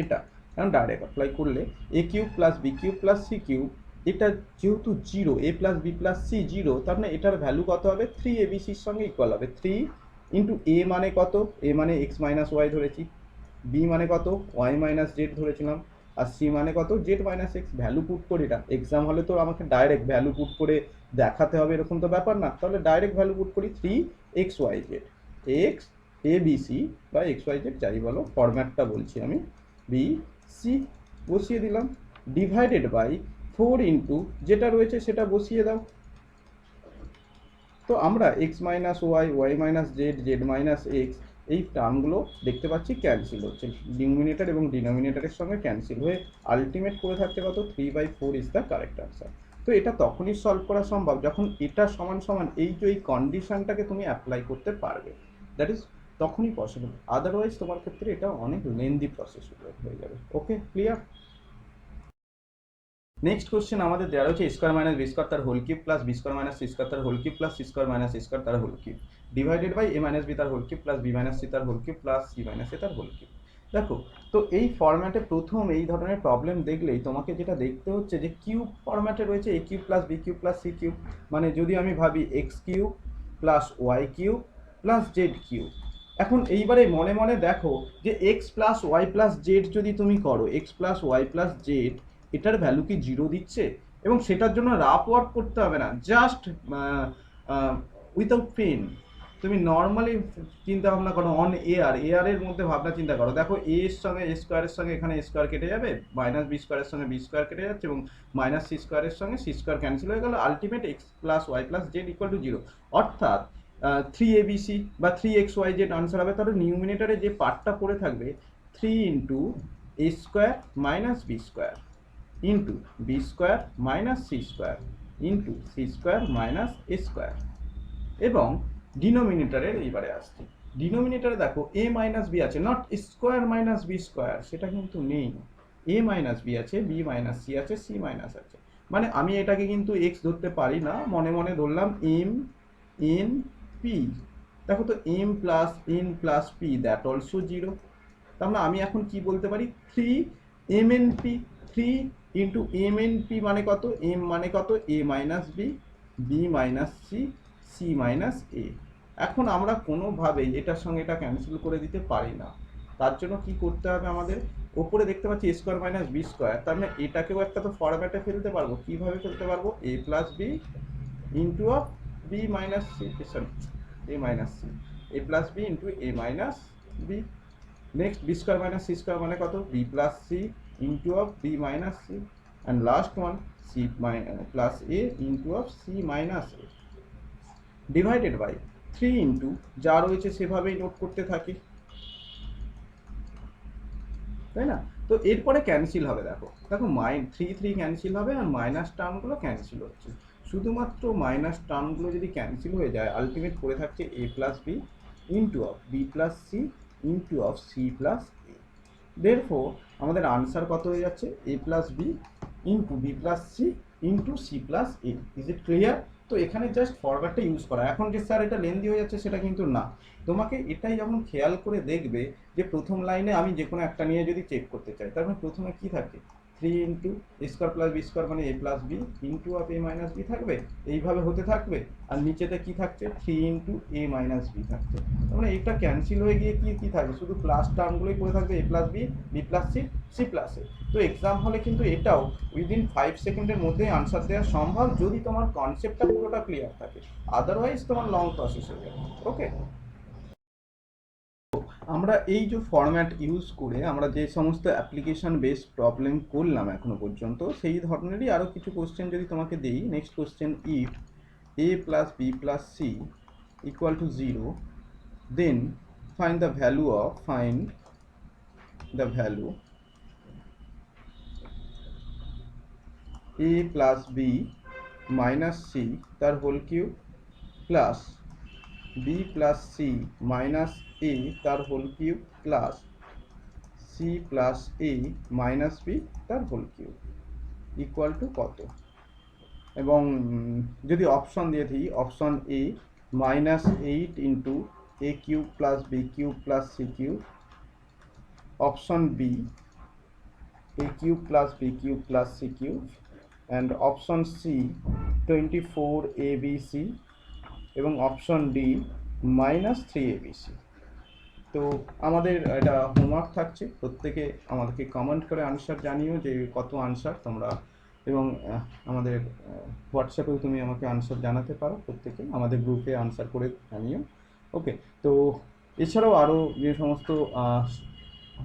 এটা, কারণ ডাইরেক্ট অ্যাপ্লাই করলে a cube plus B cube plus C cube, এটা যেহেতু zero a plus B plus c zero, তার মানে এটার ভ্যালু কত হবে 3abcর সঙ্গে ইকুয়াল হবে 3 ইন্টু এ মানে কত, এ মানে এক্স মাইনাস ওয়াই ধরেছি, বি মানে কত ওয়াই মাইনাস জেড ধরেছিলাম, আর সি মানে কত Z minus x. Value put করে, এটা এক্সাম হলে তো আমাকে ডাইরেক্ট ভ্যালু পুট করে দেখাতে হবে এরকম তো ব্যাপার না, তাহলে ডাইরেক্ট ভ্যালু পুট করি 3xyz x A B C বা এক্স ওয়াই জেড যাই বলো, ফরম্যাটটা বলছি আমি, বি সি বসিয়ে দিলাম ডিভাইডেড বাই 4 ইন্টু যেটা রয়েছে সেটা বসিয়ে দাও। তো আমরা X minus Y Y minus Z Z minus X এই টার্মগুলো দেখতে পাচ্ছি ক্যান্সেল হচ্ছে, ডিনোমিনেটর এবং ডিনোমিনেটরের সঙ্গে ক্যান্সেল হয়ে আলটিমেট করে থাকছে কত 3/4 ইজ দ্য কারেক্ট আনসার। তো এটা তখনই সলভ করা সম্ভব যখন এটা সমান সমান এই যে এই কন্ডিশনটাকে তুমি অ্যাপ্লাই করতে পারবে, দ্যাট ইজ তখনই পসিবল, আদারওয়াইজ তোমার ক্ষেত্রে এটা অনেক লেন্দি প্রসেস হয়ে যাবে। ওকে, ক্লিয়ার। নেক্সট কোশ্চেন আমাদের দেওয়া রয়েছে স্কোয়ার মাইনাস বি স্কোয়ার তার whole cube plus B square minus c square তার whole cube plus C square minus এ স্কোয়ার তার whole cube divided by a minus B তার whole cube plus b minus c তার whole cube plus c minus a তার whole cube. দেখো তো এই ফরম্যাটে প্রথম এই ধরনের প্রবলেম দেখলেই তোমাকে যেটা দেখতে হচ্ছে যে কিউব ফরম্যাটে রয়েছে a cube plus B cube plus C cube, মানে যদি আমি ভাবি x cube plus y cube plus z cube. এখন এইবারে মনে মনে দেখো যে x plus Y plus z যদি তুমি করো, x plus Y plus z এটার ভ্যালু কি জিরো দিচ্ছে, এবং সেটার জন্য রাফ ওয়ার্ক করতে হবে না, জাস্ট উইথাউট পেন তুমি নর্মালি চিন্তা ভাবনা করো অন এয়ার, এয়ারের মধ্যে ভাবনা চিন্তা করো। দেখো এ এর সঙ্গে এ স্কোয়ারের সঙ্গে এখানে স্কোয়ার কেটে যাবে, মাইনাস বি স্কোয়ারের সঙ্গে বি স্কোয়ার কেটে যাচ্ছে, এবং মাইনাস সি স্কোয়ারের সঙ্গে সি স্কোয়ার ক্যান্সেল হয়ে গেল, ultimate X plus Y plus Z equal to zero. অর্থাৎ 3abc বা 3xyz আনসার হবে। তাহলে নিউমিনেটারে যে পার্টটা পড়ে থাকবে 3 into a square minus b square into b square minus c square into c square minus A square, এবং ডিনোমিনেটারের এইবারে আসছে, ডিনোমিনেটারে দেখো এ মাইনাস বি আছে, not square minus b square, সেটা কিন্তু নেই, এ মাইনাস বি আছে, বি মাইনাস সি আছে, সি মাইনাস আছে, মানে আমি এটাকে কিন্তু এক্স ধরতে পারি না, মনে মনে ধরলাম এম এন পি। দেখো তো M plus N plus P that also zero, তাহলে আমি এখন কি বলতে পারি 3mnp, 3 ইন্টু mnp মানে কত, m মানে কত a minus b, b minus c, c minus a. এখন আমরা কোনোভাবেই এটার সঙ্গে এটা ক্যান্সেল করে দিতে পারি না, তার জন্য কি করতে হবে আমাদের, ওপরে দেখতে পাচ্ছি a square minus b square, তার মানে এটাকেও একটা তো ফরম্যাটে ফেলতে পারবো, কিভাবে ফেলতে পারবো a plus b into of b minus c, sorry a minus c, a plus b into a minus b. Next b square minus c square মানে কত b plus c into of b minus c, and last one c plus a into of c minus a। Divided by 3 into যা রয়েছে সেভাবেই note করতে থাকি, তাই না? তো এরপরে ক্যান্সেল হবে, দেখো দেখো 3 ক্যান্সেল হবে আর মাইনাস টার্মগুলো ক্যান্সেল হচ্ছে। শুধুমাত্র মাইনাস টার্মগুলো যদি ক্যান্সেল হয়ে যায়, আলটিমেট পড়ে থাকছে a plus b into of b plus C into of c plus a. Therefore আমাদের আনসার কত হয়ে যাচ্ছে? a plus b into b plus C into c plus a. Is it clear? তো এখানে জাস্ট ফরওয়ার্ডটা ইউজ করা। এখন যে sir এটা লেন্দি হয়ে যাচ্ছে সেটা কিন্তু না, তোমাকে এটাই যখন খেয়াল করে দেখবে যে প্রথম লাইনে আমি যে কোনো একটা নিয়ে যদি চেক করতে চাই, তার মানে প্রথমে কি থাকে? 3 into a square plus B square মানে a plus b into of A minus b থাকবে, এইভাবে হতে থাকবে। আর নিচেতে কি থাকছে? 3 ইন্টু এ মাইনাস বি থাকছে। তার মানে এটা ক্যান্সেল হয়ে গিয়ে কি কি থাকবে? শুধু প্লাস টার্মগুলোই পড়ে থাকবে, a plus b, b plus c, c plus a. তো এক্সাম হলে কিন্তু এটাও উইদিন 5 সেকেন্ডের মধ্যেই আনসার দেওয়া সম্ভব, যদি তোমার কনসেপ্টটা পুরোটা ক্লিয়ার থাকে। আদারওয়াইজ তোমার লং প্রসেস হয়ে যাবে। ওকে, আমরা এই যে ফরম্যাট ইউজ করে আমরা যে সমস্ত অ্যাপ্লিকেশন বেসড প্রবলেম করলাম এখনো পর্যন্ত, সেই ধরনেরই আরও কিছু কোশ্চেন যদি তোমাকে দিই। Next question, if a plus B plus C equal to 0, then find the value a plus b minus c তার whole cube plus B plus c minus a তার whole cube plus c plus a minus B তার whole cube equal to কত? এবং যদি option দিয়ে দিই, option a -8 into a cube plus B cube plus C cube, option b a cube plus B cube plus C cube, and option C 24 ABC, এবং option D -3 ABC। তো আমাদের এটা homework থাকছে, প্রত্যেকে আমাদেরকে কমেন্ট করে আনসার জানিও যে কত আনসার তোমরা, এবং আমাদের হোয়াটসঅ্যাপেও তুমি আমাকে আনসার জানাতে পারো, প্রত্যেকে আমাদের গ্রুপে আনসার করে জানিও। ওকে, তো এছাড়াও আরও যে সমস্ত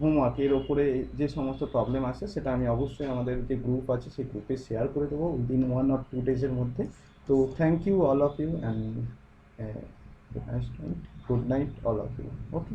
হোমওয়ার্কের ওপরে যে সমস্ত প্রবলেম আছে সেটা আমি অবশ্যই আমাদের যে গ্রুপ আছে সেই গ্রুপে শেয়ার করে দেবো উইদিন 1 or 2 ডেজের মধ্যে। তো thank you all of you, and good night all of you. Okay.